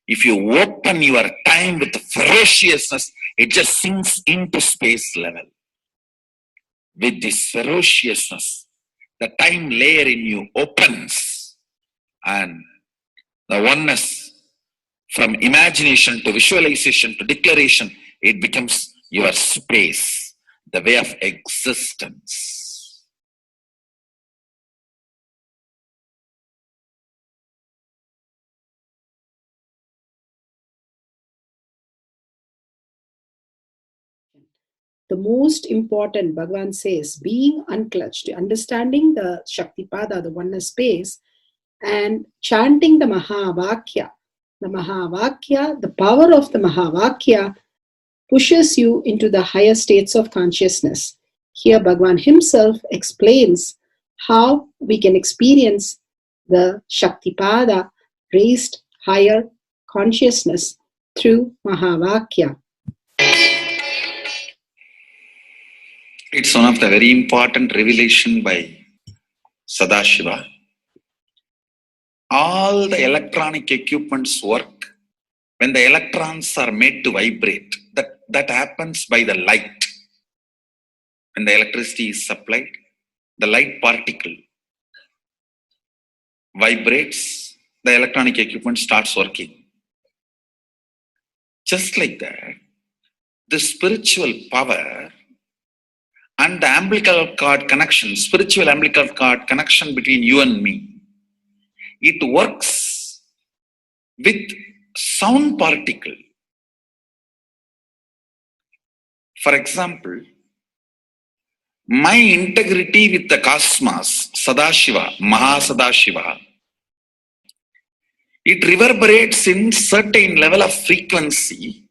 If you open your time with ferociousness, it just sinks into space level. With this ferociousness, the time layer in you opens, and the oneness from imagination to visualization to declaration, it becomes your space, the way of existence. The most important, Bhagavan says, being unclutched, understanding the Shaktipada, the oneness space, and chanting the Mahavakya. The Mahavakya, the power of the Mahavakya, pushes you into the higher states of consciousness. Here Bhagavan himself explains how we can experience the Shaktipada, raised higher consciousness through Mahavakya. It's one of the very important revelation by Sadashiva. All the electronic equipments work when the electrons are made to vibrate. That happens by the light. When the electricity is supplied, the light particle vibrates, the electronic equipment starts working. Just like that, the spiritual power and the umbilical cord connection, spiritual umbilical cord connection between you and me, it works with sound particle. For example, my integrity with the cosmos, Sadashiva, Mahasadashiva, it reverberates in certain level of frequency.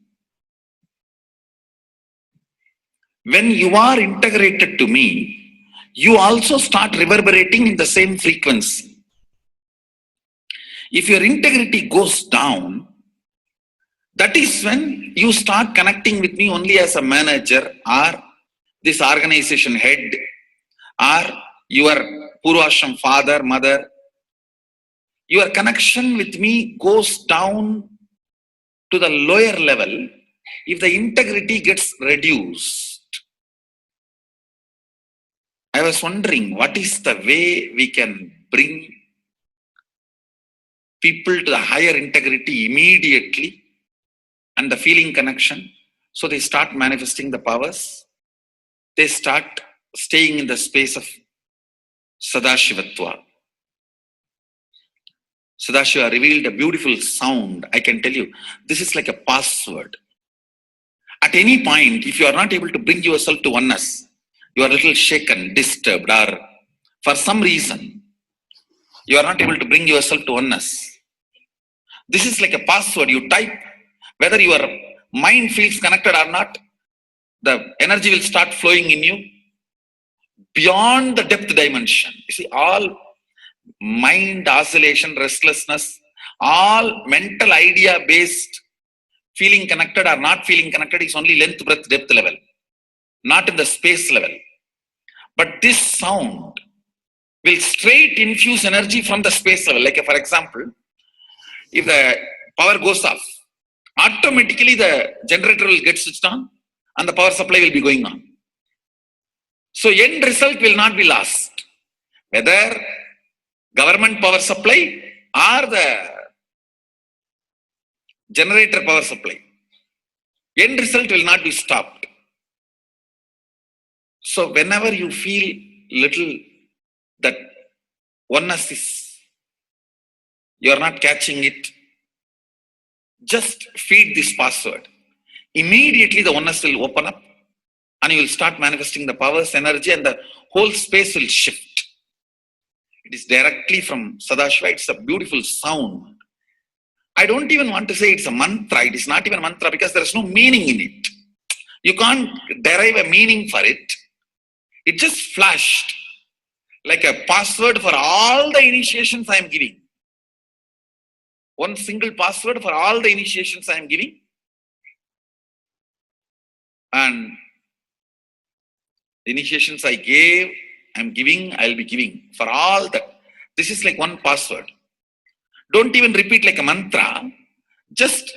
When you are integrated to me, you also start reverberating in the same frequency. If your integrity goes down, that is when you start connecting with me only as a manager or this organization head or your Purvashram father, mother. Your connection with me goes down to the lower level if the integrity gets reduced, I was wondering what is the way we can bring people to the higher integrity immediately and the feeling connection. So they start manifesting the powers. They start staying in the space of Sadashivatva. Sadashiva revealed a beautiful sound. I can tell you, this is like a password. At any point, if you are not able to bring yourself to oneness, you are a little shaken, disturbed, or for some reason, you are not able to bring yourself to oneness. This is like a password. You type, whether your mind feels connected or not, the energy will start flowing in you beyond the depth dimension. You see, all mind oscillation, restlessness, all mental idea based feeling connected or not feeling connected is only length, breadth, depth level, not in the space level. But this sound will straight infuse energy from the space level. Like for example, if the power goes off, automatically the generator will get switched on and the power supply will be going on. So end result will not be lost. Whether government power supply or the generator power supply, end result will not be stopped. So whenever you feel little that oneness is, you are not catching it, just feed this password. Immediately the oneness will open up and you will start manifesting the powers, energy, and the whole space will shift. It is directly from Sadashiva. It's a beautiful sound. I don't even want to say it's a mantra. It is not even a mantra because there is no meaning in it. You can't derive a meaning for it. It just flashed like a password for all the initiations I am giving. One single password for all the initiations I am giving. And the initiations I gave, I am giving, I will be giving for all that. This is like one password. Don't even repeat like a mantra. Just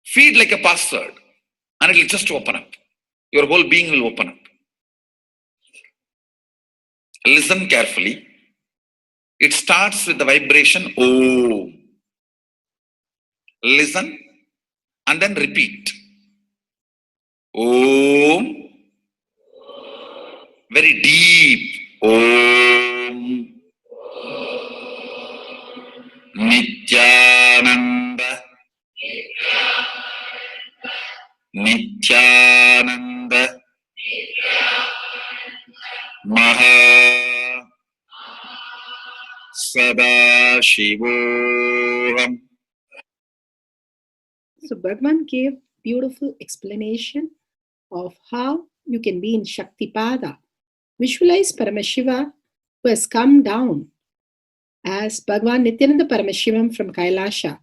feed like a password and it will just open up. Your whole being will open up. Listen carefully. It starts with the vibration Om. Listen and then repeat. Om. Very deep. Om. Nithyananda. Nithyananda. Maha Sadashivoham. So Bhagavan gave beautiful explanation of how you can be in Shaktipada. Visualize Paramashiva who has come down as Bhagavan Nithyananda Paramashivam from Kailasha.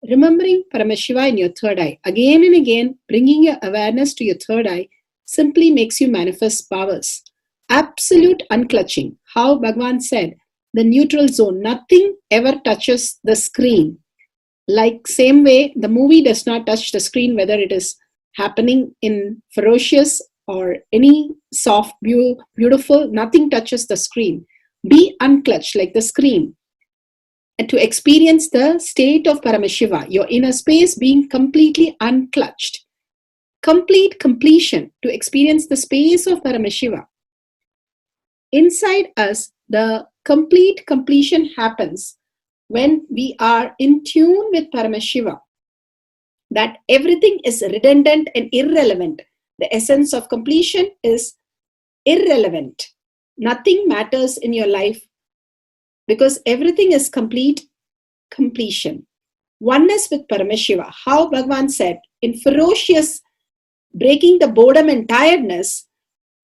Remembering Paramashiva in your third eye. Again and again, bringing your awareness to your third eye simply makes you manifest powers. Absolute unclutching. How Bhagavan said, the neutral zone. Nothing ever touches the screen. Like same way, the movie does not touch the screen, whether it is happening in ferocious or any soft, beautiful, nothing touches the screen. Be unclutched like the screen. And to experience the state of Paramashiva, your inner space being completely unclutched. Complete completion to experience the space of Paramashiva. Inside us, the complete completion happens when we are in tune with Paramashiva. That everything is redundant and irrelevant. The essence of completion is irrelevant. Nothing matters in your life because everything is complete completion. Oneness with Paramashiva. How Bhagavan said, in ferocious breaking the boredom and tiredness,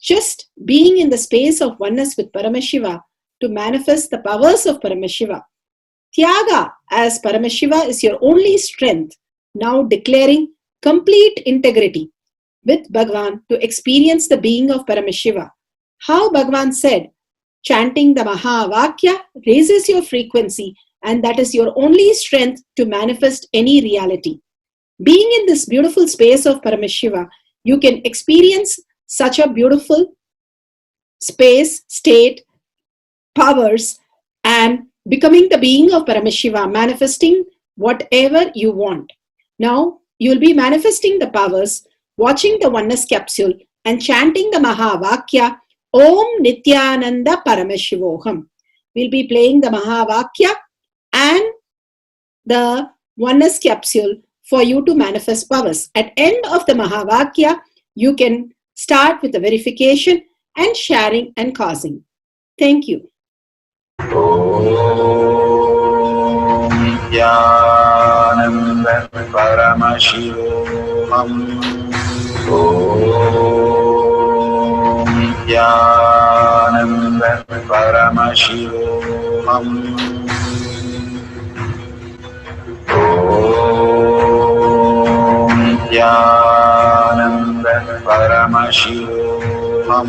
just being in the space of oneness with Paramashiva to manifest the powers of Paramashiva. Tyaga as Paramashiva is your only strength, now declaring complete integrity with Bhagavan to experience the being of Paramashiva. How Bhagavan said, chanting the Mahavakya raises your frequency and that is your only strength to manifest any reality. Being in this beautiful space of Paramashiva, you can experience such a beautiful space, state, powers, and becoming the being of Paramashiva, manifesting whatever you want. Now, you will be manifesting the powers, watching the oneness capsule, and chanting the Mahavakya, Om Nithyananda Paramashivoham. We'll be playing the Mahavakya and the oneness capsule for you to manifest powers. At end of the Mahavakya, you can start with the verification and sharing and causing. Thank you. Nithyananda Paramashivoham. Om Nithyananda Paramashivoham. Om Nithyananda Paramashivoham. Om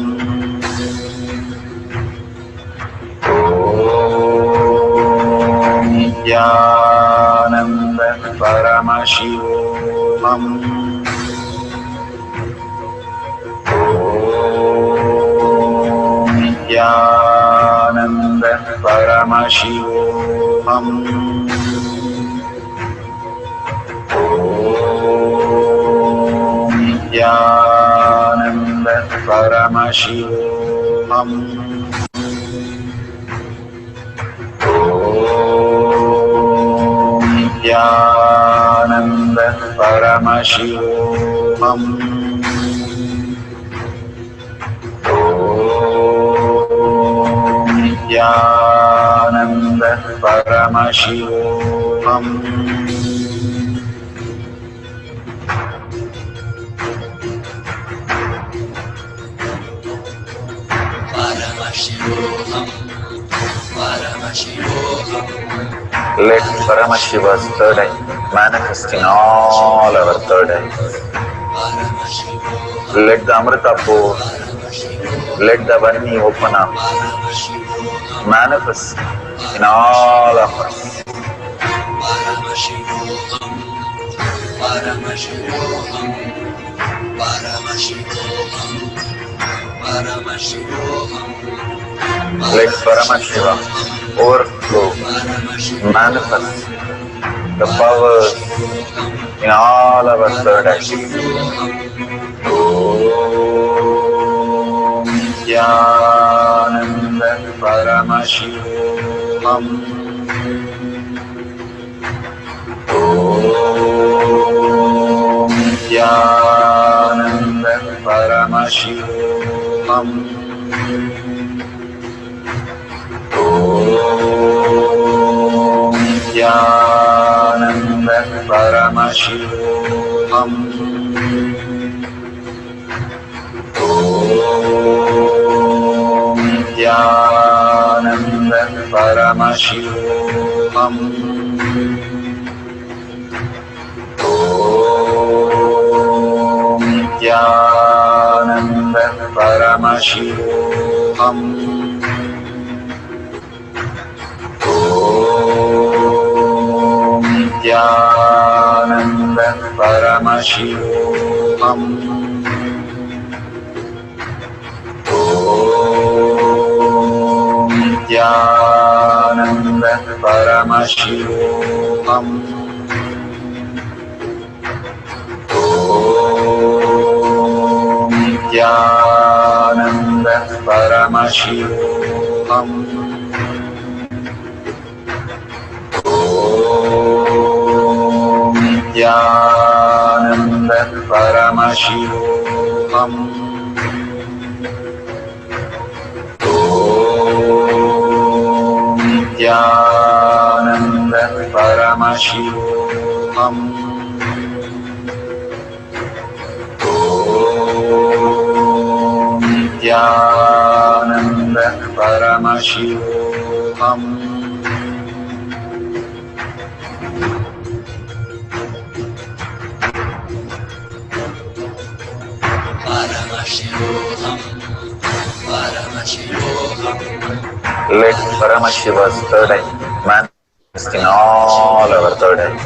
Nithyananda Paramashivoham. Om Nithyananda Paramashivoham. Om Nithyananda Paramashivoham. Om Nithyananda Paramashivoham. Om Nithyananda Paramashivoham. Let Paramashiva's third eye manifest in all our third eyes. Let the Amrita pour, let the Vani open up, manifest in all of us. Let Paramashiva overflow, manifest the powers in all our third eyes. Om Nithyananda Paramashivoham. Om Nithyananda Paramashivoham. Om Nithyananda Paramashivoham. Om Nithyananda Paramashivoham. Om Nithyananda Paramashivoham. Om Nithyananda Paramashivoham. Om Nithyananda Paramashivoham. Om Nithyananda Paramashivoham. Om Nithyananda Paramashivoham. Om Nithyananda Paramashivoham. Om Nithyananda Paramashivoham. Let Paramashiva's third eye manifest in all our third eyes.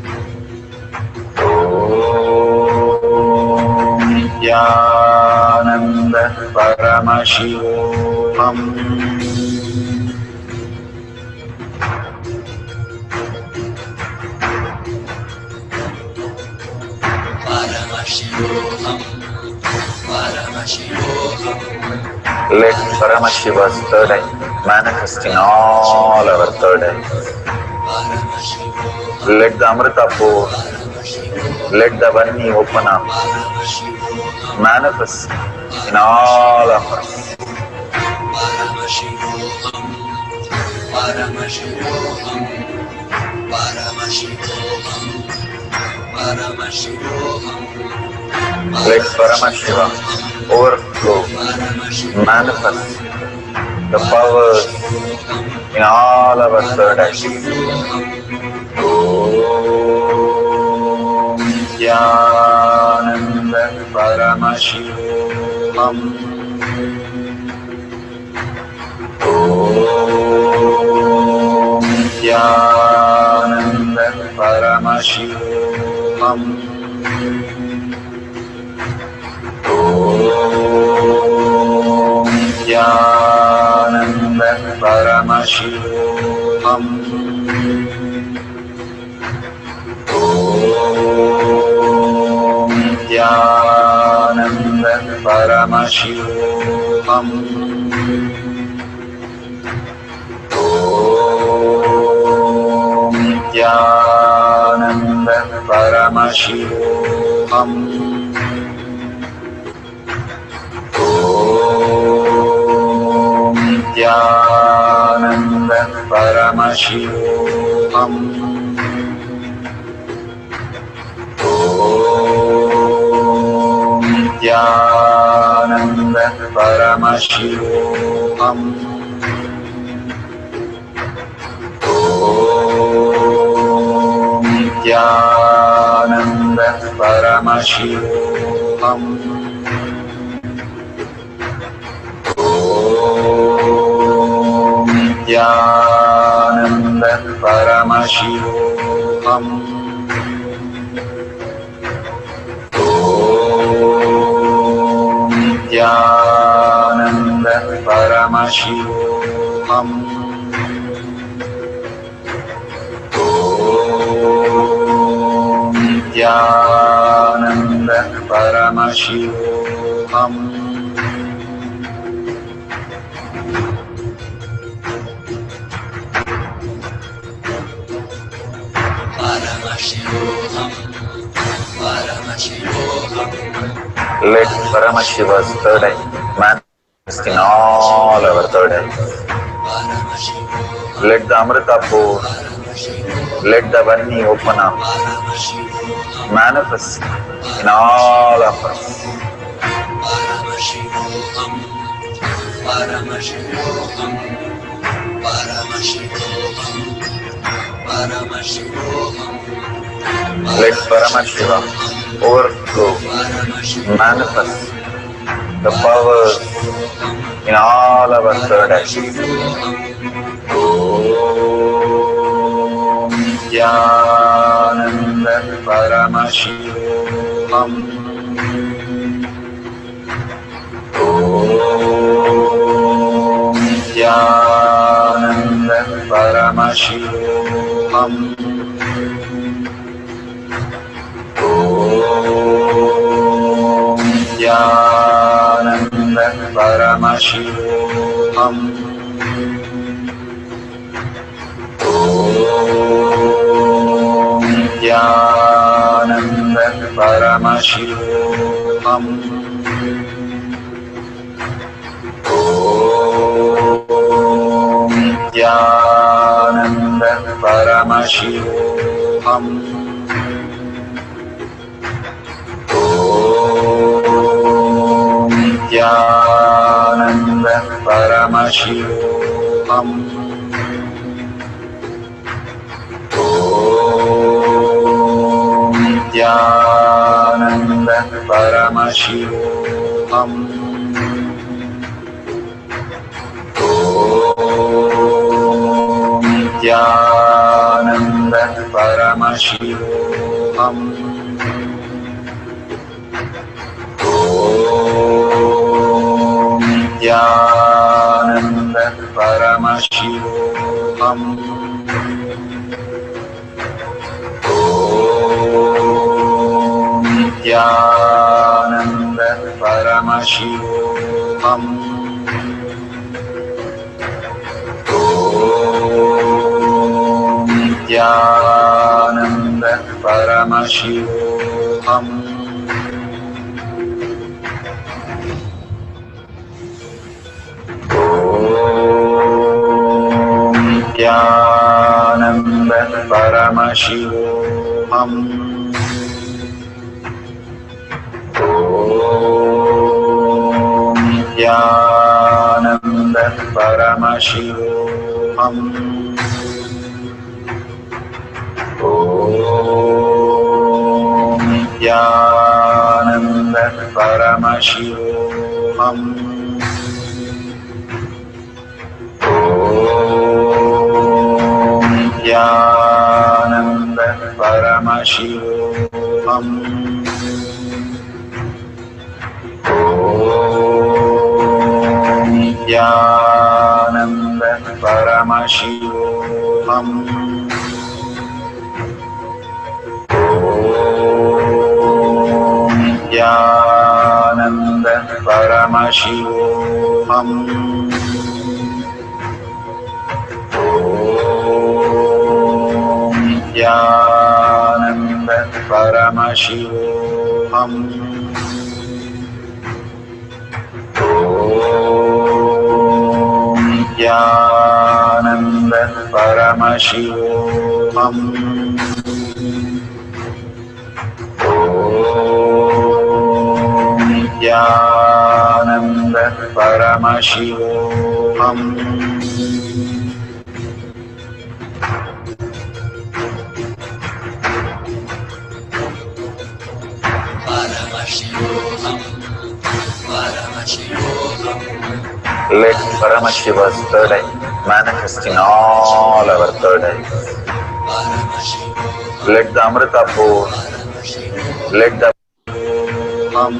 Nithyananda Paramashivoham. Let Paramashiva's third eye manifest in all our third eyes. Let the Amrita pour, let the Vani open up, manifest in all of us. Let Paramashiva overflow, manifest the powers in all our third eyes. Om Nithyananda Paramashivoham. Om Nithyananda Paramashivoham. Om Nithyananda Paramashivoham. Om Nithyananda Paramashivoham. Om Nithyananda Paramashivoham. Om Nithyananda Paramashivoham. Om Nithyananda Paramashivoham. Om Nithyananda Paramashivoham. Om Nithyananda Paramashivoham. Om Nithyananda Paramashivoham. Om Nithyananda Paramashivoham. Let Paramashiva's third eye manifest in all our third eyes. Let the Amrita pour, let the Vani open up, manifest in all of us. Let Paramashiva overflow, manifest the powers in all our third eyes. Om Nithyananda Paramashivoham. Om Nithyananda Paramashivoham. Om Nithyananda Paramashivoham. Om Nithyananda Paramashivoham. Om Nithyananda Paramashivoham. Om Nithyananda Paramashivoham. Om Nithyananda Paramashivoham. Om Nithyananda Paramashivoham. Om Nithyananda Paramashivoham. Om Nithyananda Paramashivoham. Om Nithyananda Paramashivoham. Om Nithyananda Paramashivoham. Om Nithyananda Paramashivoham. Om Nithyananda Paramashivoham. Om Nithyananda Paramashivoham. Om Nithyananda Paramashivoham. Om Nithyananda Paramashivoham. Om Nithyananda Paramashivoham. Om Nithyananda Paramashivoham. Let Paramashiva's third eye manifest in all our third eyes. Let the Amrita pour, let the Om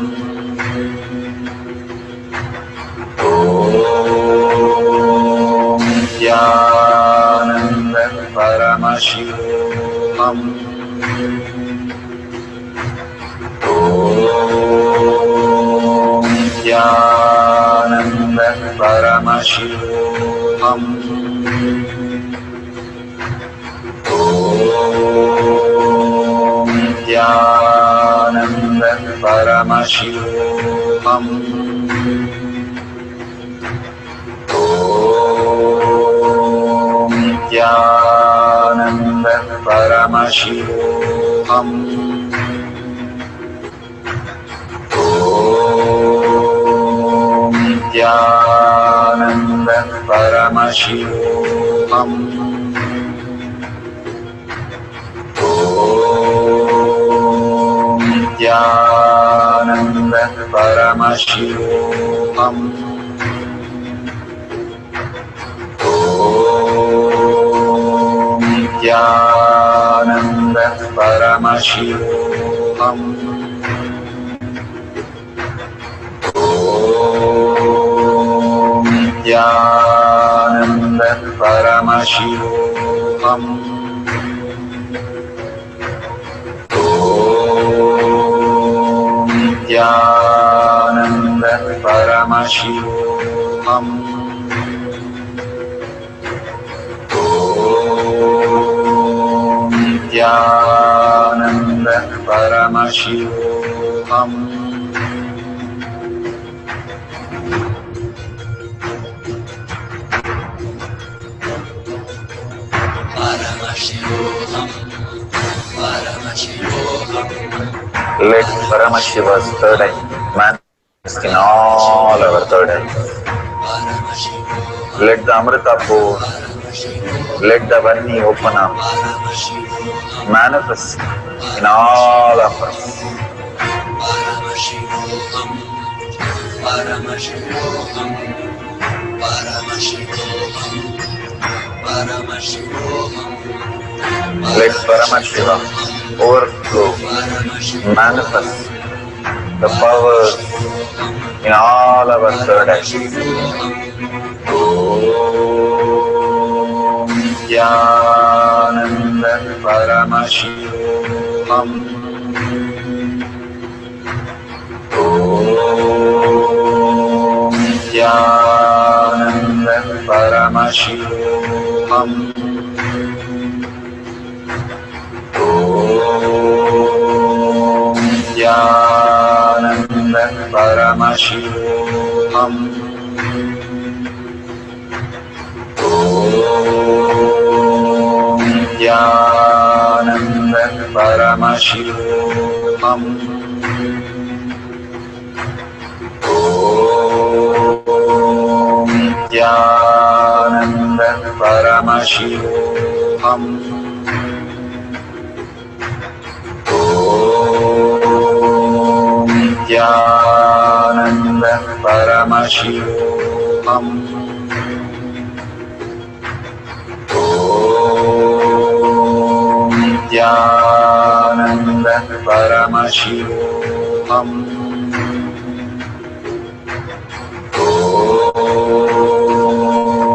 Nithyananda Paramashivoham. Om Nithyananda Paramashivoham. Om Nithyananda Paramashivoham. Om Nithyananda Paramashivoham. Om Nithyananda Paramashivoham. Om Nithyananda Paramashivoham. Om Nithyananda Paramashivoham. Om Nithyananda Paramashivoham. Om Nithyananda Paramashivoham. Om Nithyananda Paramashivoham. Let Paramashiva's third eye manifest in all our third eyes. Let the Amrita pour, let the Varni open up, manifest in all of us. Let Paramashiva overflow, manifest the powers in all our third eyes. Om Nithyananda Paramashivoham. Om Nithyananda Paramashivoham. Om Nithyananda Paramashivoham. Om Nithyananda Paramashivoham. Om Nithyananda Paramashivoham. Om Nithyananda Paramashivoham. Om Nithyananda Paramashivoham. Om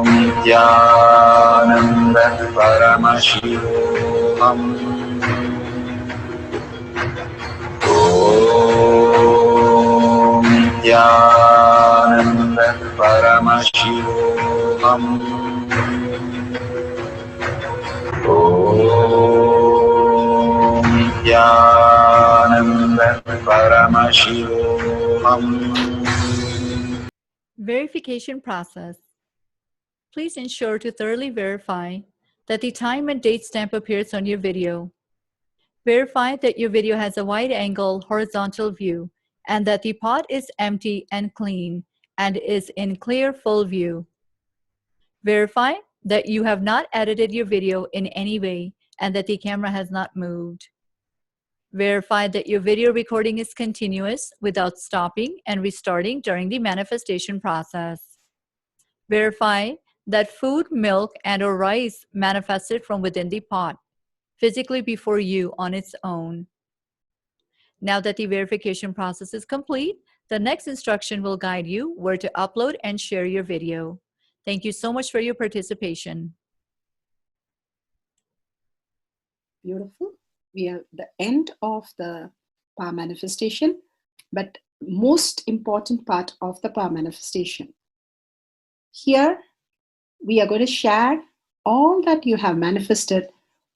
Nithyananda Paramashivoham. Om Nithyananda Paramashivoham. Om Nithyananda Paramashivoham. Verification process. Please ensure to thoroughly verify that the time and date stamp appears on your video. Verify that your video has a wide-angle horizontal view and that the pot is empty and clean and is in clear full view. Verify that you have not edited your video in any way and that the camera has not moved. Verify that your video recording is continuous without stopping and restarting during the manifestation process. Verify that food, milk, and/or rice manifested from within the pot, physically before you on its own. Now that the verification process is complete, the next instruction will guide you where to upload and share your video. Thank you so much for your participation. Beautiful. We are at the end of the power manifestation, but most important part of the power manifestation. Here, we are going to share all that you have manifested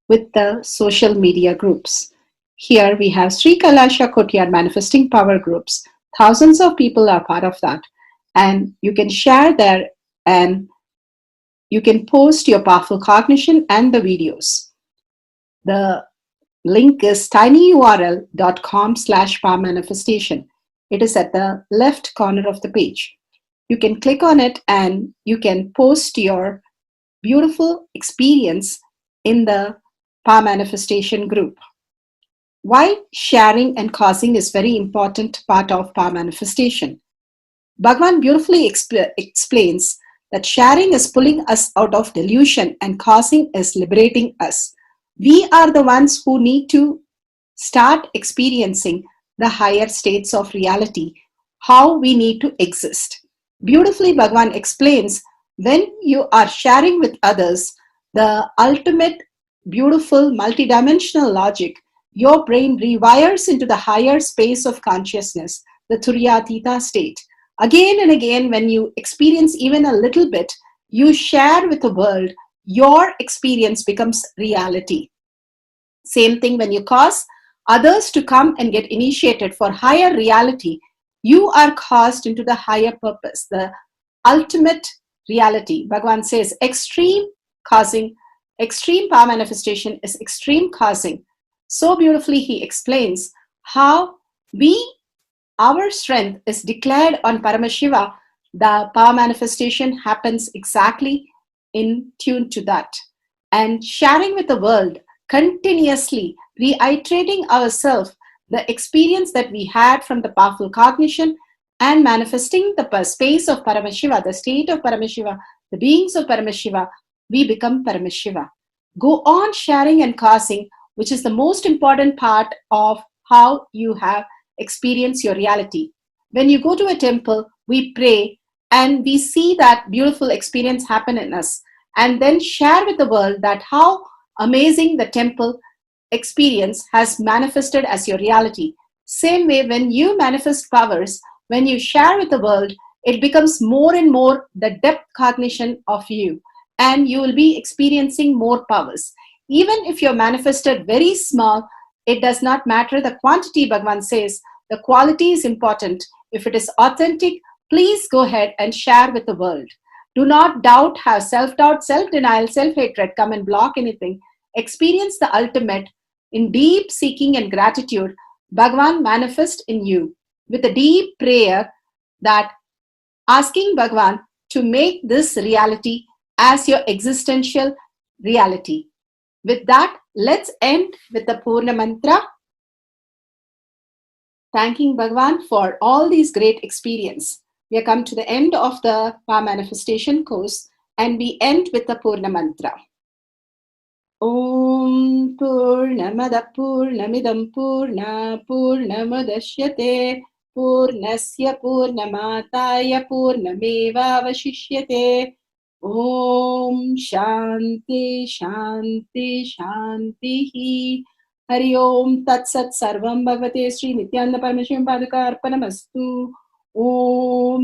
with the social media groups. Here we have Sri Kailasha Kotyar Manifesting Power groups. Thousands of people are part of that. And you can share there and you can post your powerful cognition and the videos. The link is tinyurl.com/power manifestation. It is at the left corner of the page. You can click on it and you can post your beautiful experience in the power manifestation group. Why sharing and causing is very important part of power manifestation. Bhagavan beautifully explains that sharing is pulling us out of delusion and causing is liberating us. We are the ones who need to start experiencing the higher states of reality, how we need to exist. Beautifully, Bhagavan explains when you are sharing with others the ultimate beautiful multidimensional logic, your brain rewires into the higher space of consciousness, the Turyatita state. Again and again, when you experience even a little bit, you share with the world, your experience becomes reality. Same thing when you cause others to come and get initiated for higher reality, you are caused into the higher purpose, the ultimate reality. Bhagavan says extreme causing, extreme power manifestation is extreme causing. So beautifully he explains how our strength is declared on Paramashiva. The power manifestation happens exactly in tune to that. And sharing with the world, continuously reiterating ourselves the experience that we had from the powerful cognition and manifesting the space of Paramashiva, the state of Paramashiva, the beings of Paramashiva, we become Paramashiva. Go on sharing and causing, which is the most important part of how you have experienced your reality. When you go to a temple, we pray and we see that beautiful experience happen in us. and then share with the world that how amazing the temple experience has manifested as your reality. Same way, when you manifest powers, when you share with the world, it becomes more and more the depth cognition of you, and you will be experiencing more powers. Even if you're manifested very small, it does not matter the quantity, Bhagavan says. The quality is important. If it is authentic, please go ahead and share with the world. Do not doubt, have self-doubt, self-denial, self-hatred come and block anything. Experience the ultimate in deep seeking and gratitude. Bhagavan manifest in you with a deep prayer, that asking Bhagavan to make this reality as your existential reality. With that, let's end with the Purna Mantra, thanking Bhagavan for all these great experience. We have come to the end of the Power Manifestation course, and we end with the Purna Mantra. Om Purnamada Purnamidam Purna Purnamadashyate Purnasya Purnamataya Purnameva Vashishyate. Om Shanti Shanti Shanti. Hari Om Tat Sat Sarvam Bhagavate Sri Nithyananda Parameshivam Padaka Arpanamastu. Om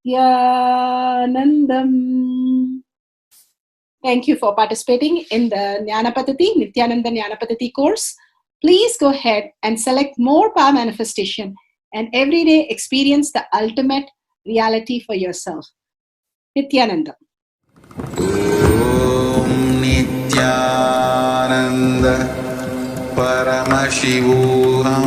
Nithyanandam. Thank you for participating in the Jnana Paddhati, Nithyananda Jnana Paddhati course. Please go ahead and select more power manifestation and every day experience the ultimate reality for yourself. Nithyananda. Om Nithyananda Paramashivoham